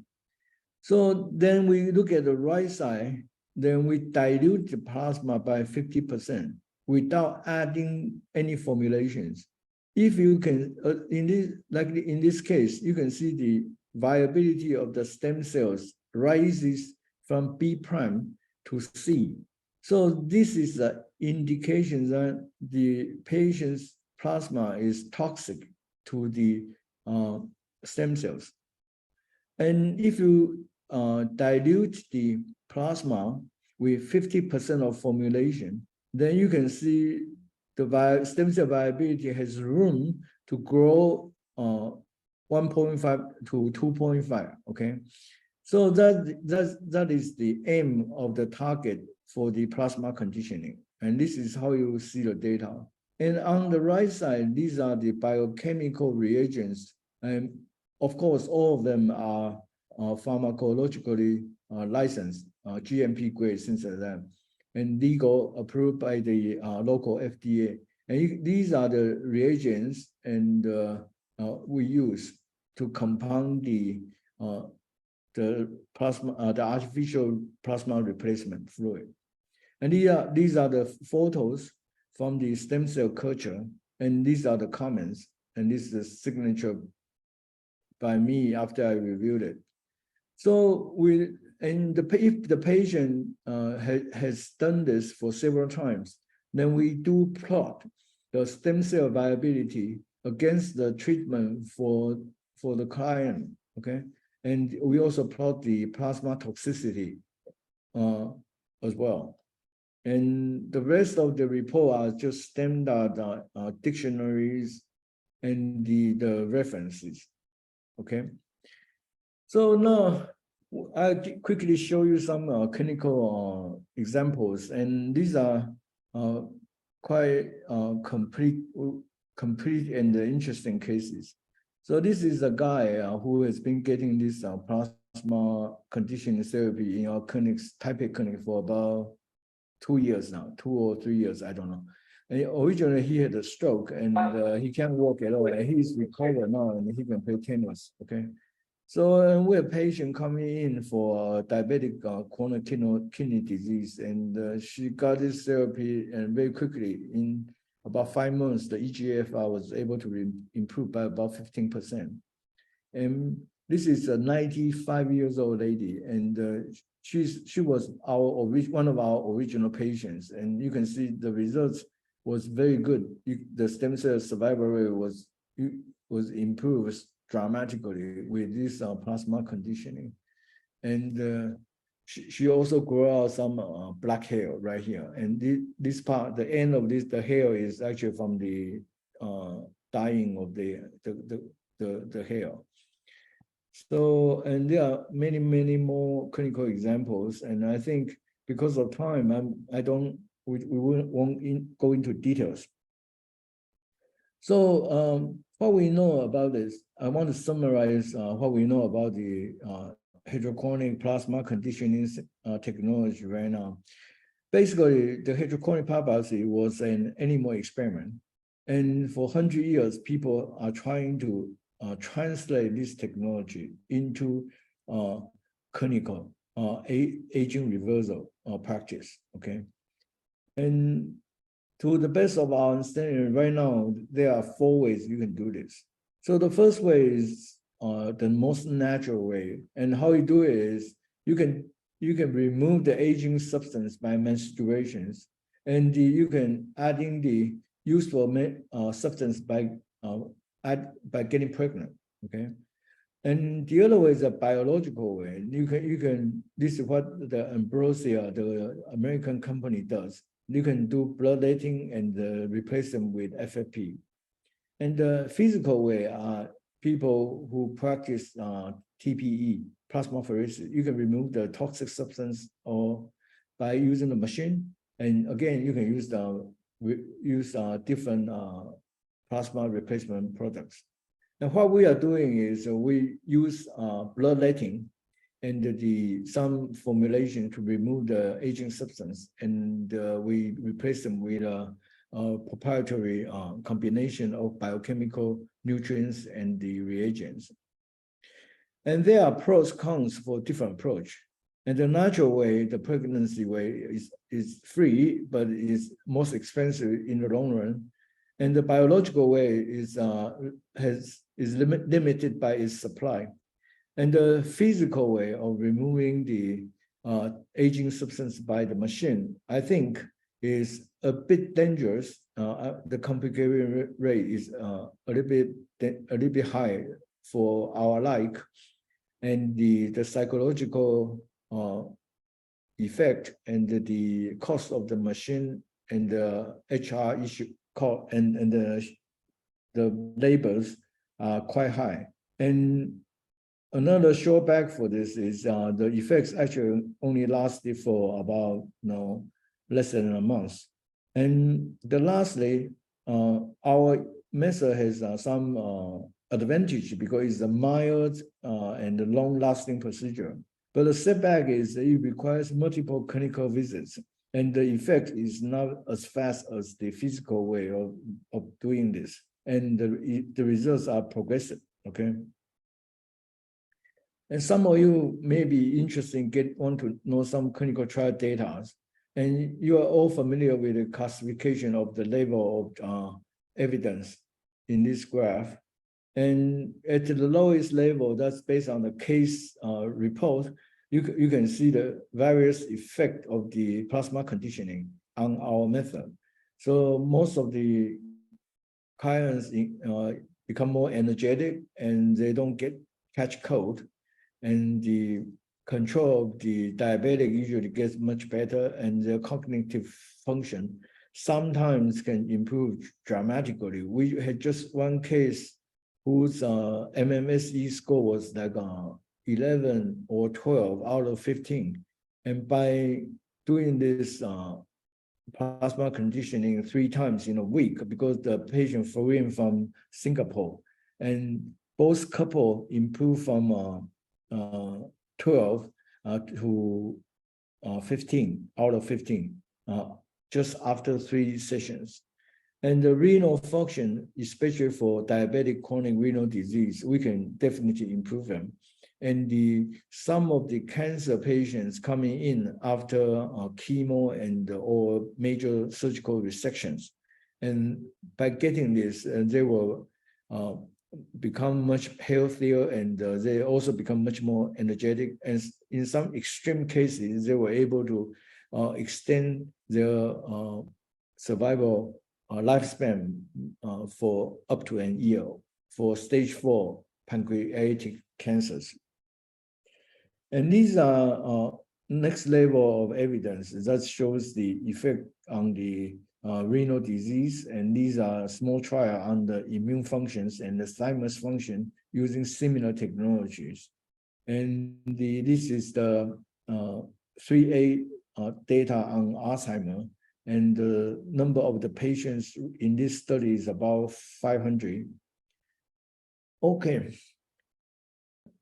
So then we look at the right side, then we dilute the plasma by 50% without adding any formulations. If you can, in this case, you can see the viability of the stem cells rises from B prime to C. So this is an indication that the patient's plasma is toxic to the stem cells. And if you dilute the plasma with 50% of formulation, then you can see the stem cell viability has room to grow 1.5 to 2.5, okay? So that is the aim of the target for the plasma conditioning. And this is how you see the data. And on the right side, these are the biochemical reagents. And of course, all of them are pharmacologically licensed, GMP grade since then, and legal approved by the local FDA. And these are the reagents and we use to compound the plasma, the artificial plasma replacement fluid. And these are the photos from the stem cell culture, and these are the comments, and this is the signature by me after I reviewed it. So if the patient has done this for several times, then we do plot the stem cell viability against the treatment for the client, okay? And we also plot the plasma toxicity as well. And the rest of the report are just standard dictionaries and the references, okay? So now I'll quickly show you some clinical examples, and these are quite complete and interesting cases. So this is a guy who has been getting this plasma conditioning therapy in our clinics, Taipei clinic, for about 2 years now, 2 or 3 years, I don't know. And originally he had a stroke and he can't walk at all, and he's recovered now and he can play tennis, okay? So we have a patient coming in for diabetic chronic kidney disease, and she got this therapy, and very quickly, in about 5 months, the eGFR was able to improve by about 15%. And this is a 95 years old lady, and she was one of our original patients, and you can see the results was very good. The stem cell survival rate was improved dramatically with this plasma conditioning. And she also grew out some black hair right here. And this part, the end of this, the hair is actually from the dying of the hair. So, and there are many, many more clinical examples. And I think because of time, we won't go into details. So what we know about this, I want to summarize what we know about the hydrochronic plasma conditioning technology right now. Basically, the hydrochronic biopsy was an animal experiment. And for 100 years, people are trying to translate this technology into clinical aging reversal practice, okay? And to the best of our understanding right now, there are 4 ways you can do this. So the first way is the most natural way. And how you do it is you can remove the aging substance by menstruations, and you can add in the useful substance by getting pregnant, okay? And the other way is a biological way. This is what the Ambrosia, the American company, does. You can do bloodletting and replace them with FFP. And the physical way are people who practice TPE, plasmapheresis. You can remove the toxic substance or by using the machine. And again, you can use different plasma replacement products. Now, what we are doing is we use bloodletting and some formulation to remove the aging substance, and we replace them with a proprietary combination of biochemical nutrients and the reagents. And there are pros, cons for different approach. And the natural way, the pregnancy way, is free, but is most expensive in the long run. And the biological way is limited by its supply. And the physical way of removing the aging substance by the machine, I think, is a bit dangerous. The complication rate is a little bit high for our like, and the psychological effect and the cost of the machine and the HR issue and the labors are quite high. And another drawback for this is the effects actually only lasted for about less than a month. And lastly, our method has some advantage because it's a mild and a long-lasting procedure. But the setback is it requires multiple clinical visits. And the effect is not as fast as the physical way of doing this. And the results are progressive, okay? And some of you may be interested in want to know some clinical trial data. And you are all familiar with the classification of the level of evidence in this graph. And at the lowest level, that's based on the case report, you can see the various effect of the plasma conditioning on our method. So most of the clients become more energetic and they don't catch cold, and the control of the diabetic usually gets much better, and their cognitive function sometimes can improve dramatically. We had just one case whose MMSE score was like 11 or 12 out of 15. And by doing this plasma conditioning 3 times in a week, because the patient flew in from Singapore, and both couple improved from 12 to 15 out of 15 just after 3 sessions. And the renal function, especially for diabetic chronic renal disease, we can definitely improve them. And some of the cancer patients coming in after chemo and or major surgical resections, and by getting this, they will become much healthier, and they also become much more energetic. And in some extreme cases, they were able to extend their survival lifespan for up to an year for stage 4 pancreatic cancers. And these are next level of evidence that shows the effect on the renal disease. And these are small trial on the immune functions and the thymus function using similar technologies. And this is the 3A data on Alzheimer. And the number of the patients in this study is about 500. Okay.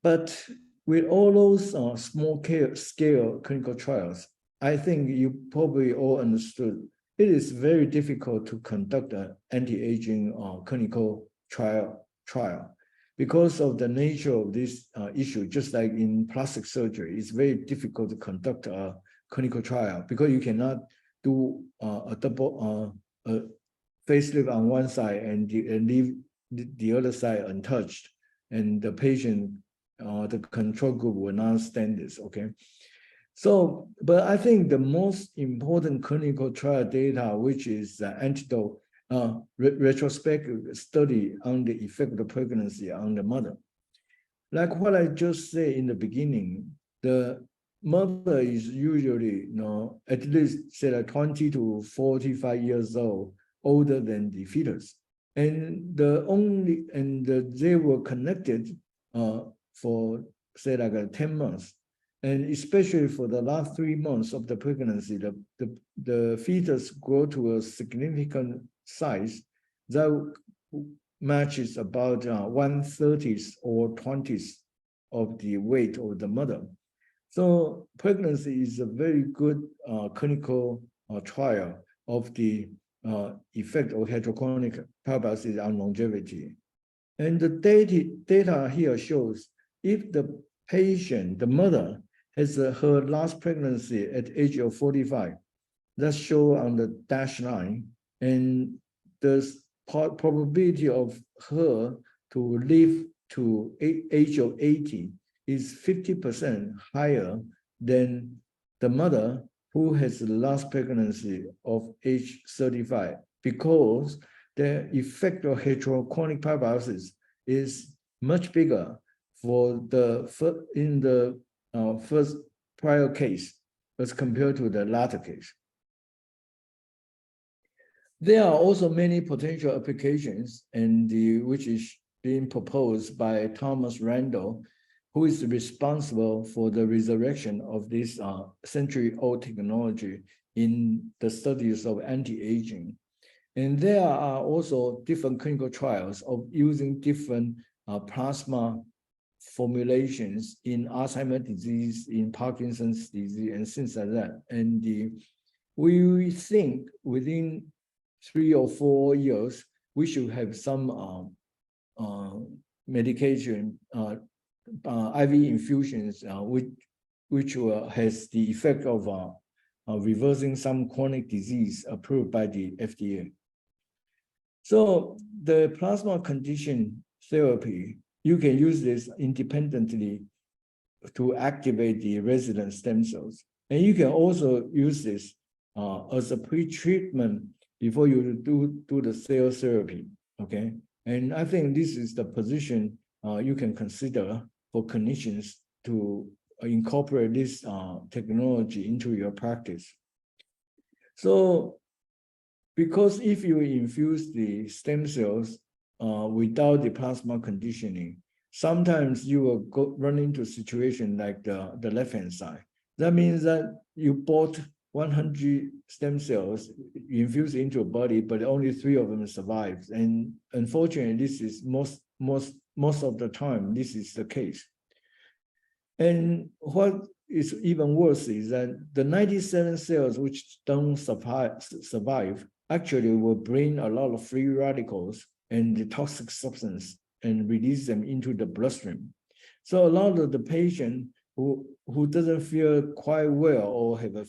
But with all those small scale clinical trials, I think you probably all understood it is very difficult to conduct an anti-aging clinical trial because of the nature of this issue. Just like in plastic surgery, it's very difficult to conduct a clinical trial because you cannot do a double facelift on one side and leave the other side untouched, and the patient, the control group will not understand this, okay? So, but I think the most important clinical trial data, which is the antidote retrospective study on the effect of pregnancy on the mother. Like what I just said in the beginning, the mother is usually, at least say like 20 to 45 years old, older than the fetus. And they were connected for say like 10 months. And especially for the last 3 months of the pregnancy, the fetus grow to a significant size that matches about 1/30 or 20th of the weight of the mother. So pregnancy is a very good clinical trial of the effect of hydrochronic parabasis on longevity. And the data here shows if the patient, the mother, has her last pregnancy at age of 45, that's shown on the dashed line, and the probability of her to live to age of 80 is 50% higher than the mother who has the last pregnancy of age 35, because the effect of hydrochronic parabasis is much bigger in the first prior case as compared to the latter case. There are also many potential applications, and which is being proposed by Thomas Randall, who is responsible for the resurrection of this century-old technology in the studies of anti-aging. And there are also different clinical trials of using different plasma formulations in Alzheimer's disease, in Parkinson's disease, and things like that. And we think within 3 or 4 years, we should have some medication, IV infusions, which has the effect of reversing some chronic disease approved by the FDA. So the plasma condition therapy, you can use this independently to activate the resident stem cells. And you can also use this as a pre-treatment before you do the cell therapy, okay? And I think this is the position you can consider for clinicians to incorporate this technology into your practice. So, because if you infuse the stem cells without the plasma conditioning, sometimes you will run into a situation like the left-hand side. That means that you bought 100 stem cells infused into a body, but only 3 of them survived. And unfortunately, this is most of the time, this is the case. And what is even worse is that the 97 cells which don't survive actually will bring a lot of free radicals and the toxic substance and release them into the bloodstream. So a lot of the patient who doesn't feel quite well or have a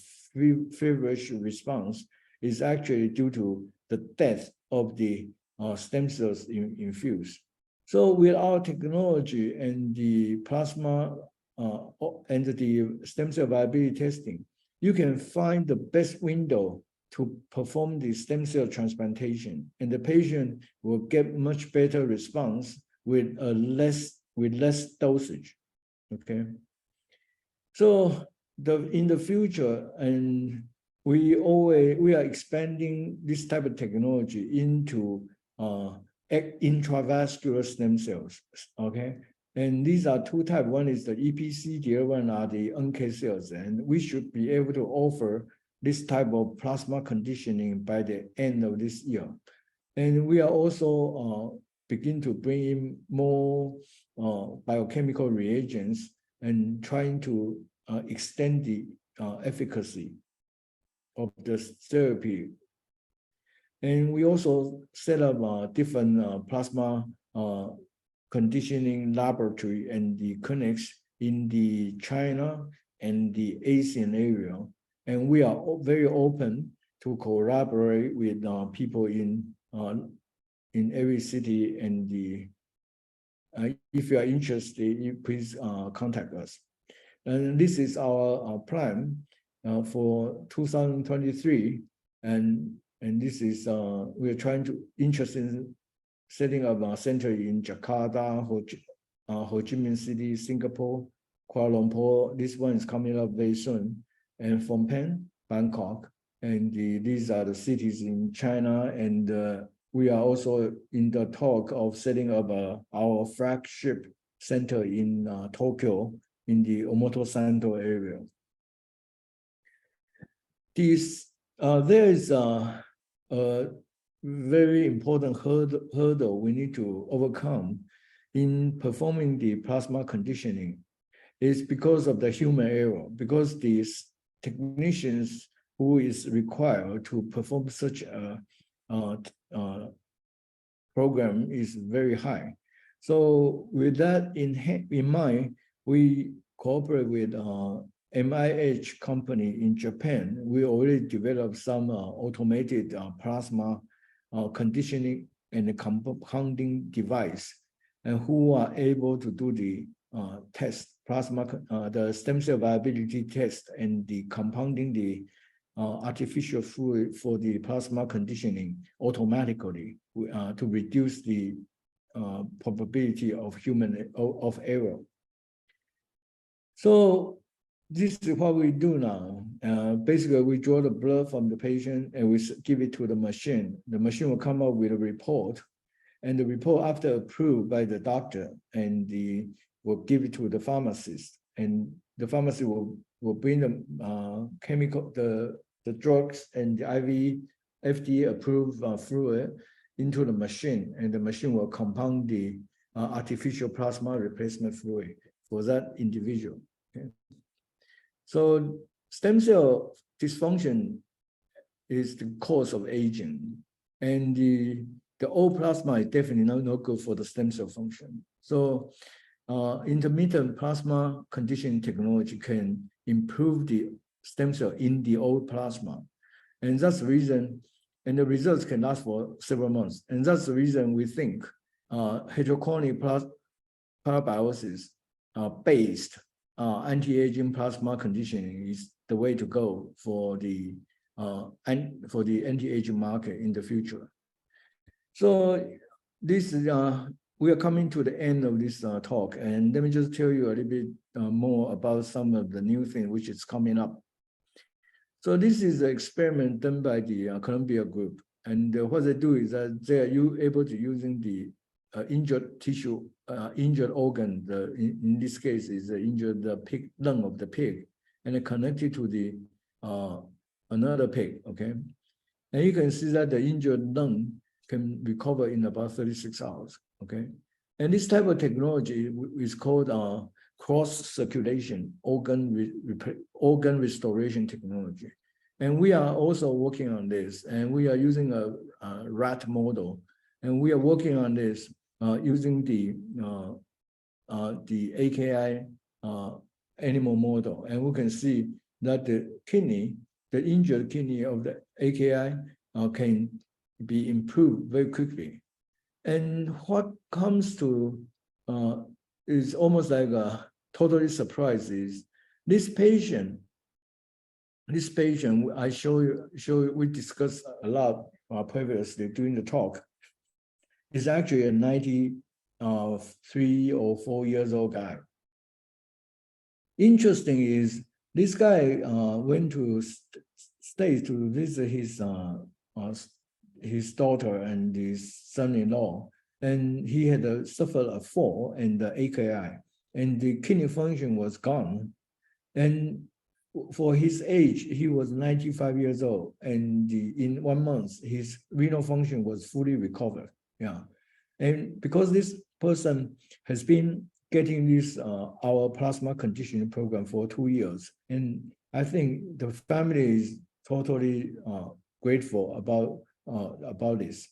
feverish response is actually due to the death of the stem cells infused. So with our technology and the plasma and the stem cell viability testing, you can find the best window to perform the stem cell transplantation, and the patient will get much better response with less dosage. Okay. So in the future, and we are expanding this type of technology into intravascular stem cells. Okay. And these are 2 types. One is the EPC, the other one are the NK cells. And we should be able to offer this type of plasma conditioning by the end of this year. And we are also begin to bring in more biochemical reagents and trying to extend the efficacy of the therapy. And we also set up different plasma conditioning laboratory and the clinics in the China and the Asian area. And we are very open to collaborate with people in every city. And if you are interested, please contact us. And this is our plan for 2023. And this is, we are interested in setting up a center in Jakarta, Ho Chi Minh City, Singapore, Kuala Lumpur. This one is coming up very soon. And Phnom Penh, Bangkok. And these are the cities in China. And we are also in the talk of setting up our flagship center in Tokyo, in the Omotesando area. There is a very important hurdle we need to overcome in performing the plasma conditioning. Is because of the human error, because these technicians who is required to perform such a program is very high. So with that in mind, we cooperate with MIH company in Japan. We already developed some automated plasma conditioning and compounding device, and who are able to do the test, the stem cell viability test, and the compounding the artificial fluid for the plasma conditioning automatically to reduce the probability of error. So this is what we do now. Basically, we draw the blood from the patient and we give it to the machine. The machine will come up with a report, and the report, after approved by the doctor, and will give it to the pharmacist, and the pharmacy will bring the chemical, the drugs and the IV FDA approved fluid into the machine, and the machine will compound the artificial plasma replacement fluid for that individual. Okay. So stem cell dysfunction is the cause of aging. And the old plasma is definitely not good for the stem cell function. So intermittent plasma conditioning technology can improve the stem cell in the old plasma. And that's the reason, and the results can last for several months. And that's the reason we think hydrochronic parabiosis based anti-aging plasma conditioning is the way to go for the anti-aging market in the future. So this is we are coming to the end of this talk, and let me just tell you a little bit more about some of the new things which is coming up. So this is an experiment done by the Columbia group, and what they do is that they are able to using the injured tissue, injured organ. In this case, is the injured pig lung of the pig, and connect it to the another pig. Okay, and you can see that the injured lung can recover in about 36 hours. Okay, and this type of technology is called cross circulation organ restoration technology, and we are also working on this. And we are using a rat model, and we are working on this using the AKI animal model, and we can see that the kidney, the injured kidney of the AKI can be improved very quickly. And what comes to is almost like a totally surprise is this patient I show you we discussed a lot previously during the talk, is actually a 93 or 4 years old guy. Interesting is this guy went to States to visit his daughter and his son-in-law, and he had suffered a fall in the AKI, and the kidney function was gone. And for his age, he was 95 years old, and in 1 month, his renal function was fully recovered. Yeah, and because this person has been getting this our plasma conditioning program for 2 years, and I think the family is totally grateful about this.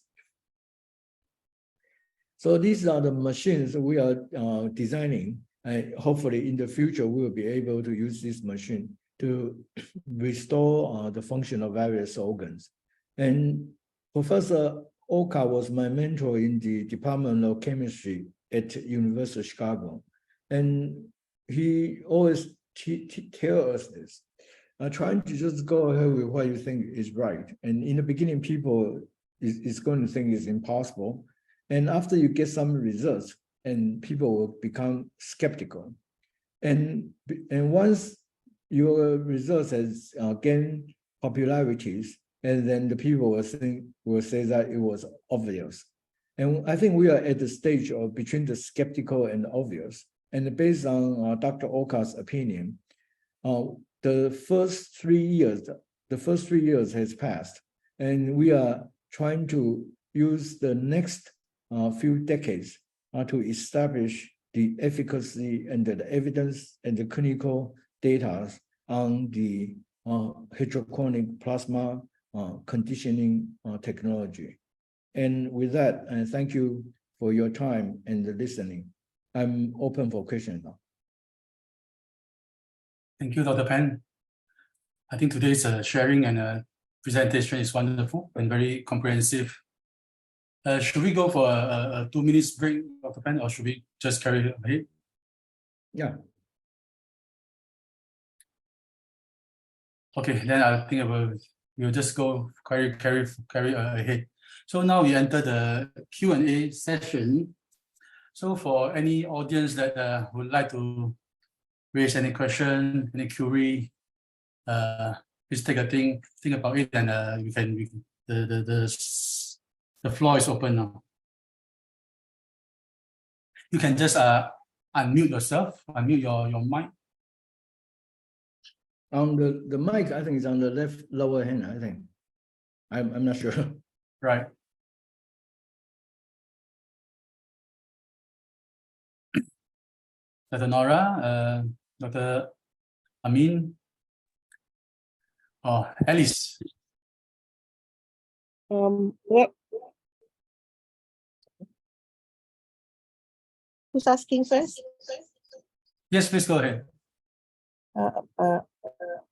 So these are the machines we are designing, and hopefully in the future we will be able to use this machine to restore the function of various organs. And Professor Oka was my mentor in the Department of Chemistry at University of Chicago, and he always tells us this. Trying to just go ahead with what you think is right. And in the beginning, people is going to think it's impossible. And after you get some results, and people will become skeptical. And once your results has gained popularities, and then the people will say that it was obvious. And I think we are at the stage of between the skeptical and obvious. And based on Dr. Oka's opinion, the first 3 years has passed, and we are trying to use the next few decades to establish the efficacy and the evidence and the clinical data on the hydrochronic plasma conditioning technology. And with that, thank you for your time and the listening. I'm open for questions now. Thank you, Dr. Pan. I think today's sharing and presentation is wonderful and very comprehensive. Should we go for a 2 minutes break, Dr. Pan, or should we just carry ahead? Yeah. Okay, then I think we'll just go carry ahead. So now we enter the Q&A session. So for any audience that would like to raise any question, any query, please take a think about it, and the floor is open now. You can just unmute yourself, unmute your mic. On the mic, I think it's on the left lower hand, I think. I'm not sure. Right. Dr. Nora, Dr. Amin, Alice. What? Who's asking first? Yes, please go ahead. Well,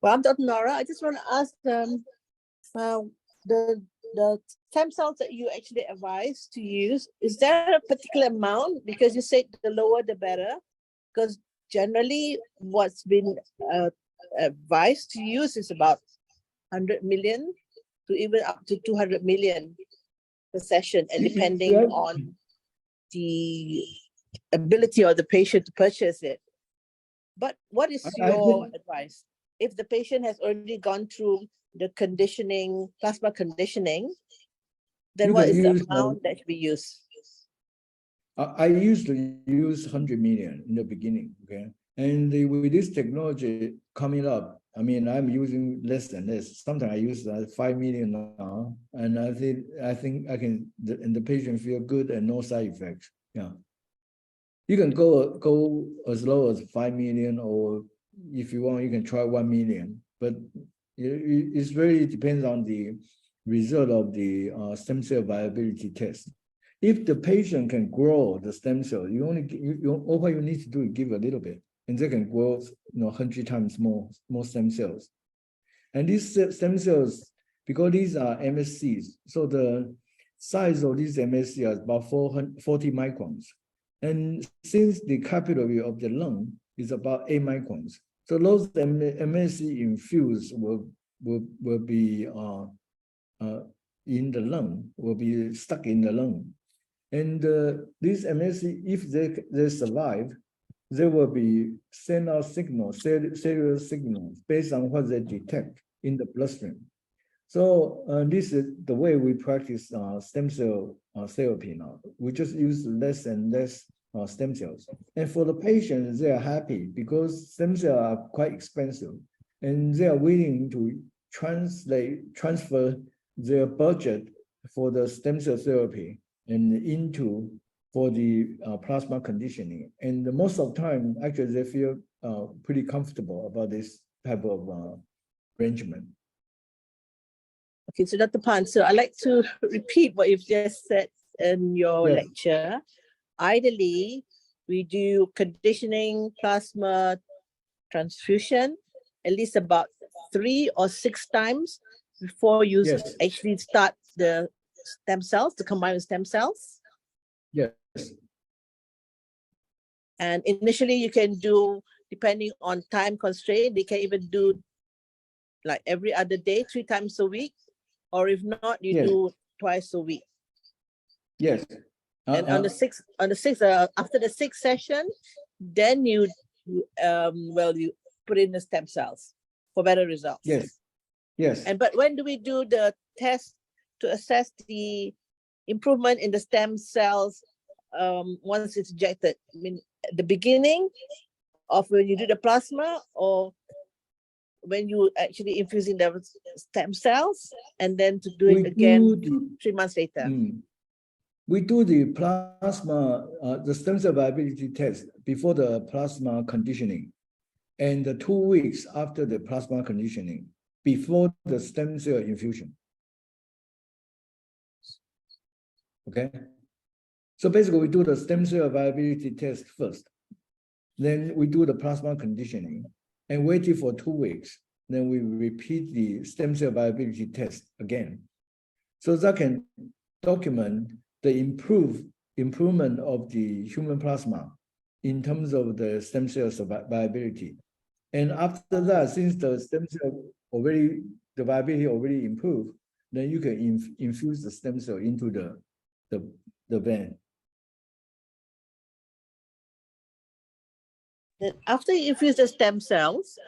I'm Dr. Nora. I just want to ask the stem cells that you actually advise to use. Is there a particular amount? Because you said the lower the better. Because generally, what's been advised to use is about 100 million to even up to 200 million per session, and depending on the ability of the patient to purchase it. But what is your advice? If the patient has already gone through the conditioning, plasma conditioning, then what is the amount that we use? I used to use 100 million in the beginning, okay? And with this technology coming up, I mean, I'm using less than this. Sometimes I use 5 million now, and I think I can, and the patient feel good and no side effects. Yeah, you can go as low as 5 million, or if you want, you can try 1 million. But it really depends on the result of the stem cell viability test. If the patient can grow the stem cell, all what you need to do is give a little bit, and they can grow 100 times more stem cells. And these stem cells, because these are MSCs, so the size of these MSCs is about 40 microns. And since the capillary of the lung is about 8 microns, so those MSC infused will be in the lung, will be stuck in the lung. And these MSC, if they survive, they will be send out signals, cellular signals, based on what they detect in the bloodstream. So this is the way we practice stem cell therapy now. We just use less and less stem cells. And for the patients, they are happy because stem cells are quite expensive, and they are willing to transfer their budget for the stem cell therapy and into for the plasma conditioning. And most of the time, actually, they feel pretty comfortable about this type of arrangement. Okay, so Dr. Pan, so I'd like to repeat what you've just said in your lecture. Ideally, we do conditioning, plasma transfusion, at least about 3 or 6 times before you actually start the stem cells, the combined stem cells. Yes. And initially you can do, depending on time constraint, they can even do like every other day, 3 times a week, or if not, you do twice a week. Yes. And on the sixth, after the 6th session, then you put in the stem cells for better results. Yes. Yes. And but when do we do the test to assess the improvement in the stem cells once it's injected? I mean, at the beginning of when you do the plasma, or when you actually infusing the stem cells, and then to do it again 3 months later? We do the plasma, the stem cell viability test before the plasma conditioning, and 2 weeks after the plasma conditioning, before the stem cell infusion. Okay? So basically, we do the stem cell viability test first. Then we do the plasma conditioning and wait for 2 weeks. Then we repeat the stem cell viability test again. So that can document the improvement of the human plasma in terms of the stem cell viability. And after that, since the stem cell the viability already improved, then you can infuse the stem cell into the vein. Then after you infuse the stem cells,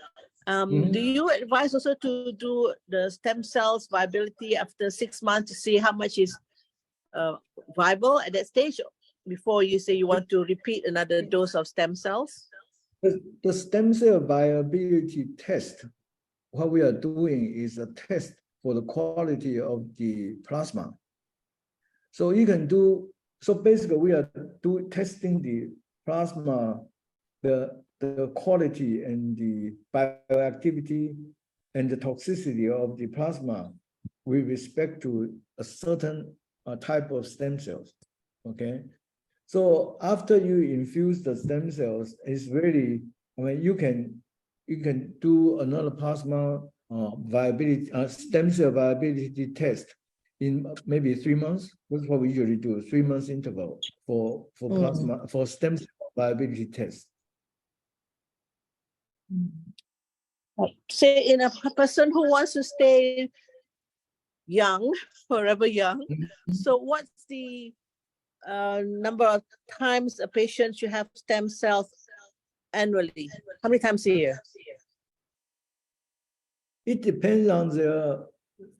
do you advise also to do the stem cells viability after 6 months to see how much is viable at that stage before you say you want to repeat another dose of stem cells? The stem cell viability test, what we are doing is a test for the quality of the plasma. So you can do, so basically we are testing the plasma, the quality and the bioactivity and the toxicity of the plasma with respect to a certain type of stem cells. Okay, so after you infuse the stem cells, it's really, I mean, you can do another plasma viability stem cell viability test in maybe 3 months. That's what we usually do, 3 months interval for plasma for stem cell viability test. Say in a person who wants to stay young, forever young. So what's the number of times a patient should have stem cells annually? How many times a year? It depends on the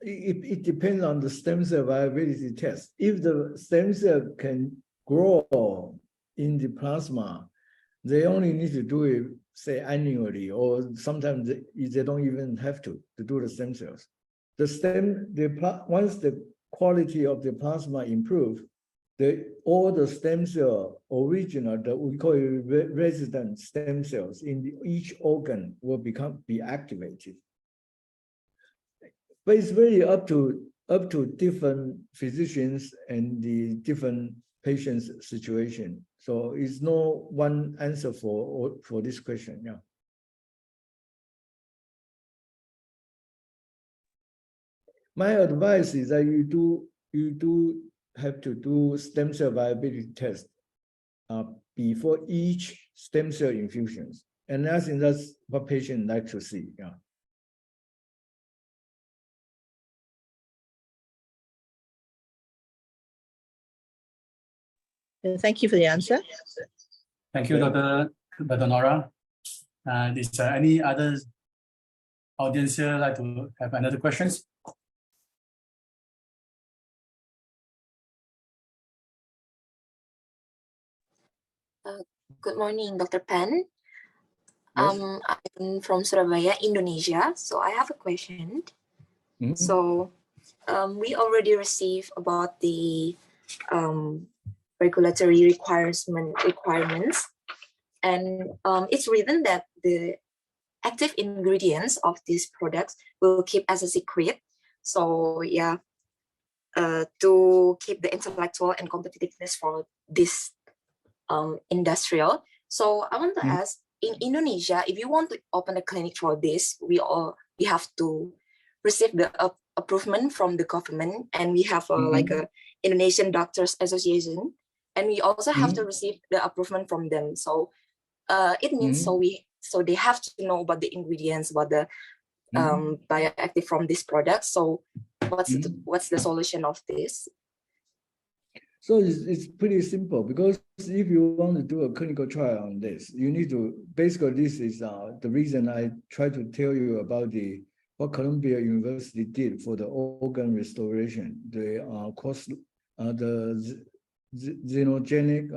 it depends on the stem cell viability test. If the stem cell can grow in the plasma, they only need to do it, say, annually, or sometimes they don't even have to do the stem cells. Once the quality of the plasma improves, all the stem cell original, we call it resident stem cells in each organ will be activated. But it's really up to different physicians and the different patients' situation. So it's no one answer for this question. Yeah. My advice is that you do have to do stem cell viability test before each stem cell infusions, and I think that's what patients like to see. Yeah. Thank you for the answer. Thank you, Dr. Nora. Is there any other audience here like to have another questions? Good morning, Dr. Pan. Yes. I'm from Surabaya, Indonesia. So I have a question. So we already received about the regulatory requirements, and it's written that the active ingredients of these products will keep as a secret. So yeah, to keep the intellectual and competitiveness for this industrial. So I want to ask, in Indonesia, if you want to open a clinic for this, we have to receive the approval from the government, and we have like a Indonesian Doctors Association, and we also have to receive the approval from them. So it means so they have to know about the ingredients, about the bioactive from this product. So what's the solution of this? So it's pretty simple, because if you want to do a clinical trial on this, you need to, basically this is the reason I try to tell you about what Columbia University did for the organ restoration, the xenogenic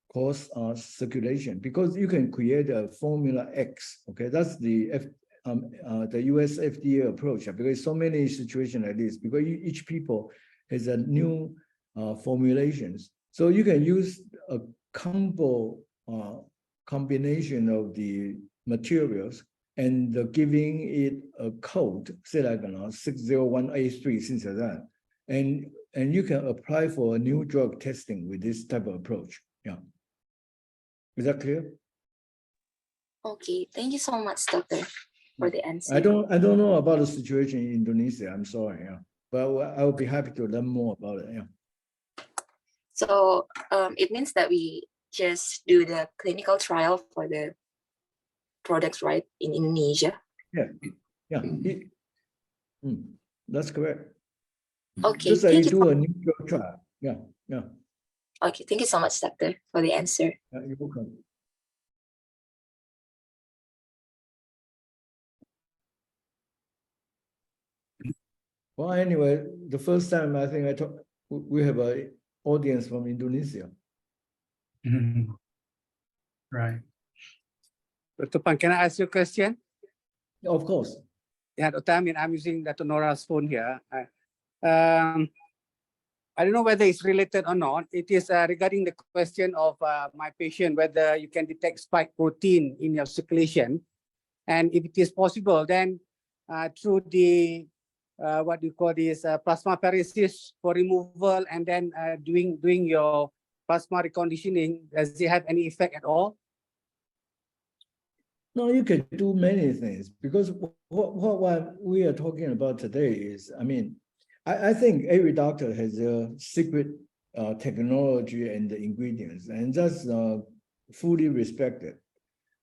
cross circulation, because you can create a formula X. Okay, that's the US FDA approach, because so many situations like this, because each people has a new formulations. So you can use a combination of the materials and giving it a code, say like 60183, things like that. And you can apply for a new drug testing with this type of approach. Yeah. Is that clear? Okay, thank you so much, doctor, for the answer. I don't know about the situation in Indonesia. I'm sorry. Yeah. But I will be happy to learn more about it. Yeah. So it means that we just do the clinical trial for the products, right, in Indonesia? Yeah, that's correct. Okay, just like you do a new drug trial. Yeah. Okay, thank you so much, doctor, for the answer. You're welcome. Well, anyway, the first time I think we have an audience from Indonesia. Right. Dr. Pan, can I ask you a question? Of course. Yeah, Dr. Amin, I'm using Dr. Nora's phone here. I don't know whether it's related or not. It is regarding the question of my patient, whether you can detect spike protein in your circulation. And if it is possible, then through the what do you call this, plasmapheresis for removal, and then doing your plasma reconditioning, does it have any effect at all? No, you can do many things because what we are talking about today is, I mean, I think every doctor has a secret technology and the ingredients, and that's fully respected.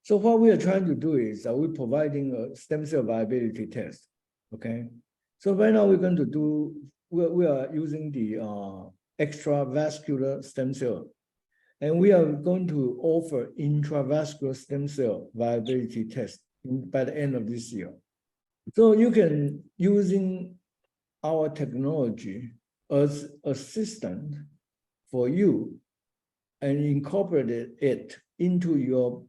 So what we are trying to do is we're providing a stem cell viability test, okay? So right now we're going to do, we are using the extravascular stem cell, and we are going to offer intravascular stem cell viability test by the end of this year. So you can, using our technology as assistant for you and incorporate it into your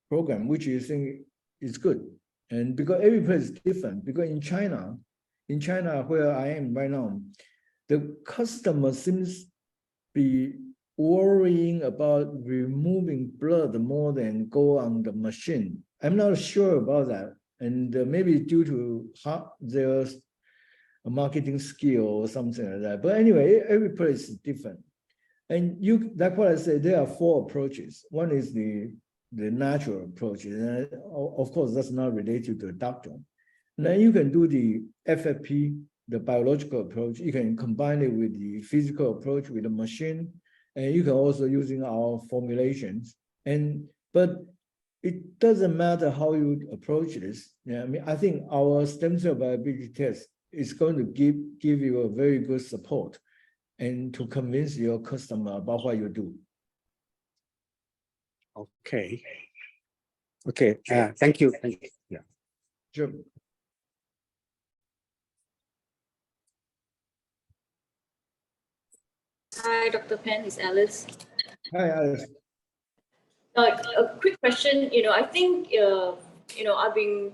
program, which you think is good. And because every place is different, because in China where I am right now, the customer seems to be worrying about removing blood more than go on the machine. I'm not sure about that. And maybe due to their marketing skill or something like that. But anyway, every place is different. And that's what I said, there are 4 approaches. One is the natural approach. And of course, that's not related to the doctor. And then you can do the FFP, the biological approach. You can combine it with the physical approach with the machine. And you can also using our formulations. But it doesn't matter how you approach this. Yeah, I mean, I think our stem cell viability test is going to give you a very good support and to convince your customer about what you do. Okay. Okay. Thank you. Thank you. Yeah. Sure. Hi, Dr. Penn, it's Alice. Hi, Alice. A quick question. I think, I've been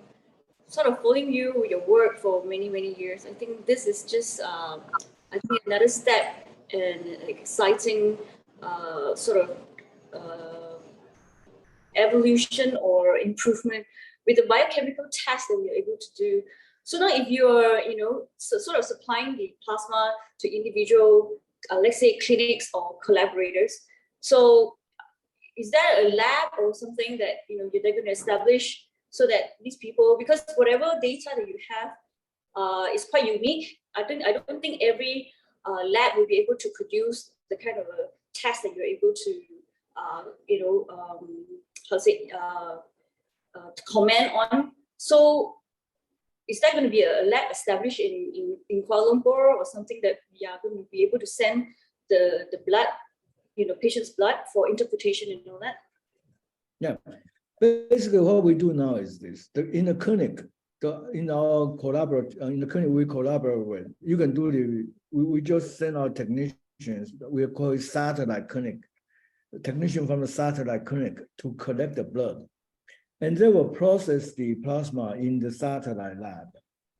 sort of following your work for many, many years. I think this is just, I think another step in exciting sort of evolution or improvement with the biochemical test that we're able to do. So now if you're, sort of supplying the plasma to individual, let's say clinics or collaborators. So is there a lab or something that, they're going to establish so that these people, because whatever data that you have is quite unique. I don't think every lab will be able to produce the kind of a test that you're able to, to comment on. So is that going to be a lab established in Kuala Lumpur or something that we are going to be able to send the blood, patient's blood for interpretation and all that? Yeah, basically what we do now is this. In the clinic, in the clinic we collaborate with, you can do we just send our technicians, we call it satellite clinic, the technician from the satellite clinic to collect the blood. And they will process the plasma in the satellite lab.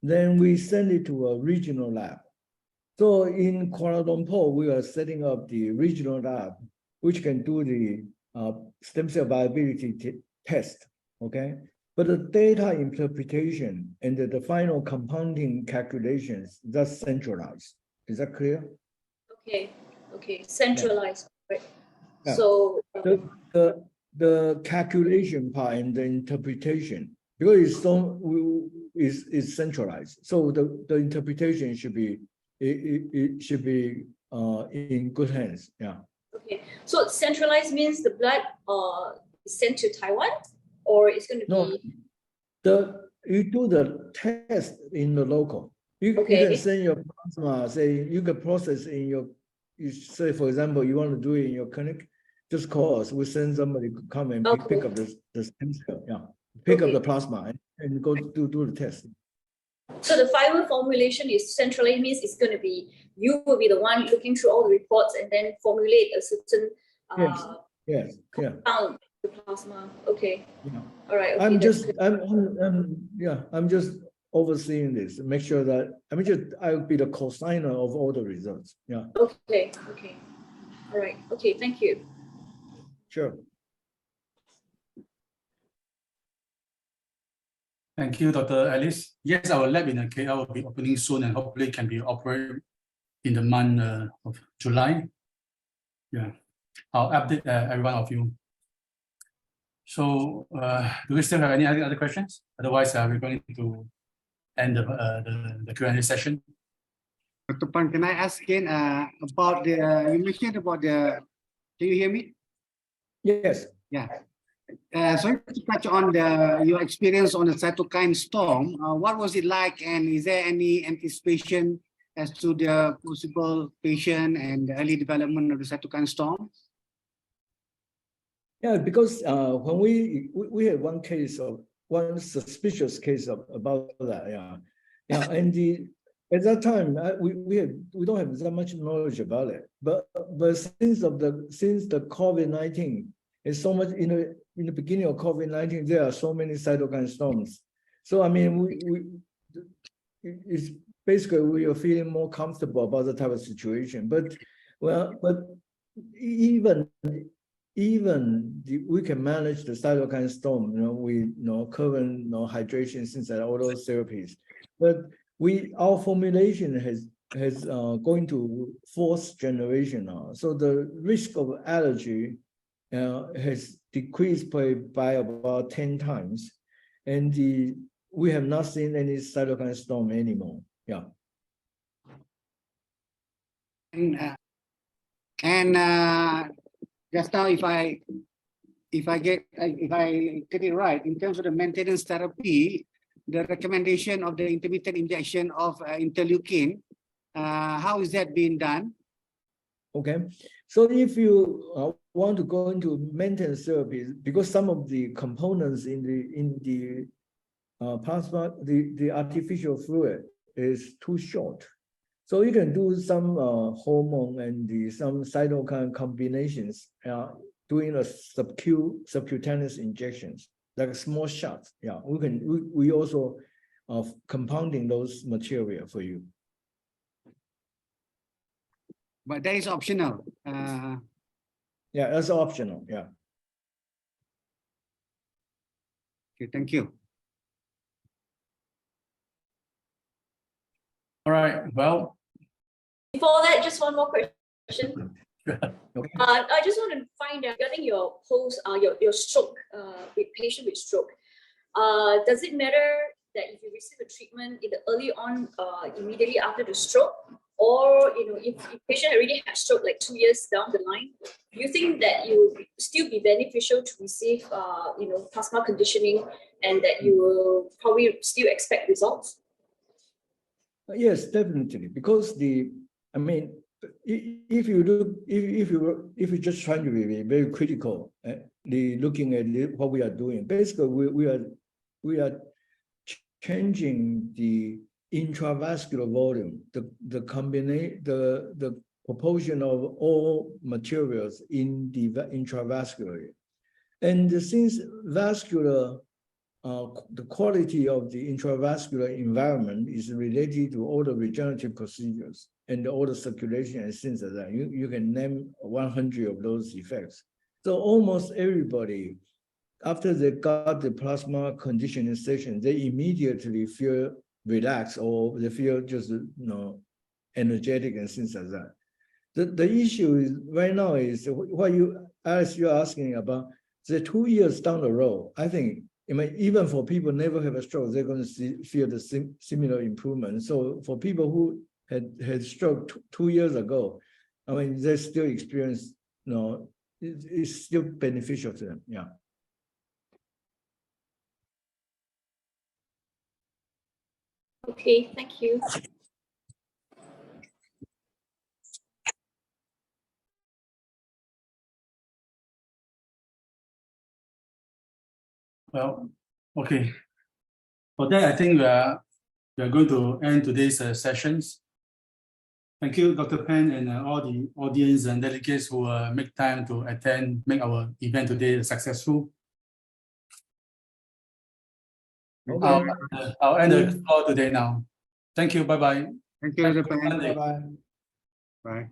Then we send it to a regional lab. So in Kuala Lumpur, we are setting up the regional lab, which can do the stem cell viability test, okay? But the data interpretation and the final compounding calculations, that's centralized. Is that clear? Okay, centralized, right? Yeah. So the calculation part and the interpretation, because it's centralized. So the interpretation should be in good hands. Yeah. Okay. So centralized means the blood is sent to Taiwan, or it's going to be you do the test in the local. You can send your plasma, say you can process in your, say for example, you want to do it in your clinic, just call us. We send somebody to come and pick up the stem cell, pick up the plasma and go do the test. So the final formulation is centralized, means it's going to be, you will be the one looking through all the reports and then formulate a certain compound the plasma. Okay. Yeah. All right. Okay, I'm just overseeing this, make sure that I'll be the co-signer of all the results. Yeah. Okay. All right. Okay, thank you. Sure. Thank you, Dr. Alice. Yes, our lab in KL will be opening soon and hopefully can be operated in the month of July. Yeah, I'll update every one of you. So, do we still have any other questions? Otherwise, we're going to end the Q&A session. Dr. Pan, can I ask again about the, you mentioned about the, can you hear me? Yes. Yeah. Sorry to touch on your experience on the cytokine storm. What was it like, and is there any anticipation as to the possible patient and the early development of the cytokine storm? Yeah, because when we had one suspicious case about that, yeah, and at that time we don't have that much knowledge about it, but since the COVID-19 is so much in the beginning of COVID-19, there are so many cytokine storms. So I mean, it's basically we are feeling more comfortable about the type of situation. But even we can manage the cytokine storm, with current hydration since all those therapies. But our formulation has going to fourth generation now, so the risk of allergy has decreased by about 10 times, and we have not seen any cytokine storm anymore. Yeah. And just now, if I get it right, in terms of the maintenance therapy, the recommendation of the intermittent injection of interleukin, how is that being done? Okay, so if you want to go into maintenance therapy, because some of the components in the plasma, the artificial fluid is too short, so you can do some hormone and some cytokine combinations, doing a subcutaneous injections, like small shots. Yeah, we also compounding those material for you. But that is optional. Yeah, that's optional. Yeah. Okay, thank you. All right. Well, Before that, just one more question. Okay. I just want to find out regarding your your stroke, with patient with stroke. Does it matter that if you receive a treatment in the early on, immediately after the stroke, or if patient already had stroke like 2 years down the line, do you think that you would still be beneficial to receive plasma conditioning, and that you will probably still expect results? Yes, definitely, because I mean, if you're just trying to be very critical, looking at what we are doing, basically we are changing the intravascular volume, the proportion of all materials in the intravascular, and since vascular. The quality of the intravascular environment is related to all the regenerative procedures and all the circulation and things like that. You can name 100 of those effects. So almost everybody, after they got the plasma conditioning session, they immediately feel relaxed, or they feel just energetic and things like that. The issue is right now is what you're asking about. The 2 years down the road, I think. I mean, even for people who never have a stroke, they're going to feel the similar improvement. So for people who had stroke 2 years ago, I mean, they still experience, it's still beneficial to them. Yeah. Okay, thank you. well, okay. For that, I think we are going to end today's sessions. Thank you, Dr. Pan, and all the audience and delegates who make time to attend, make our event today successful. Okay. I'll end the call today now. Thank you. Bye-bye. Thank you, Dr. Pan. Bye-bye. Bye.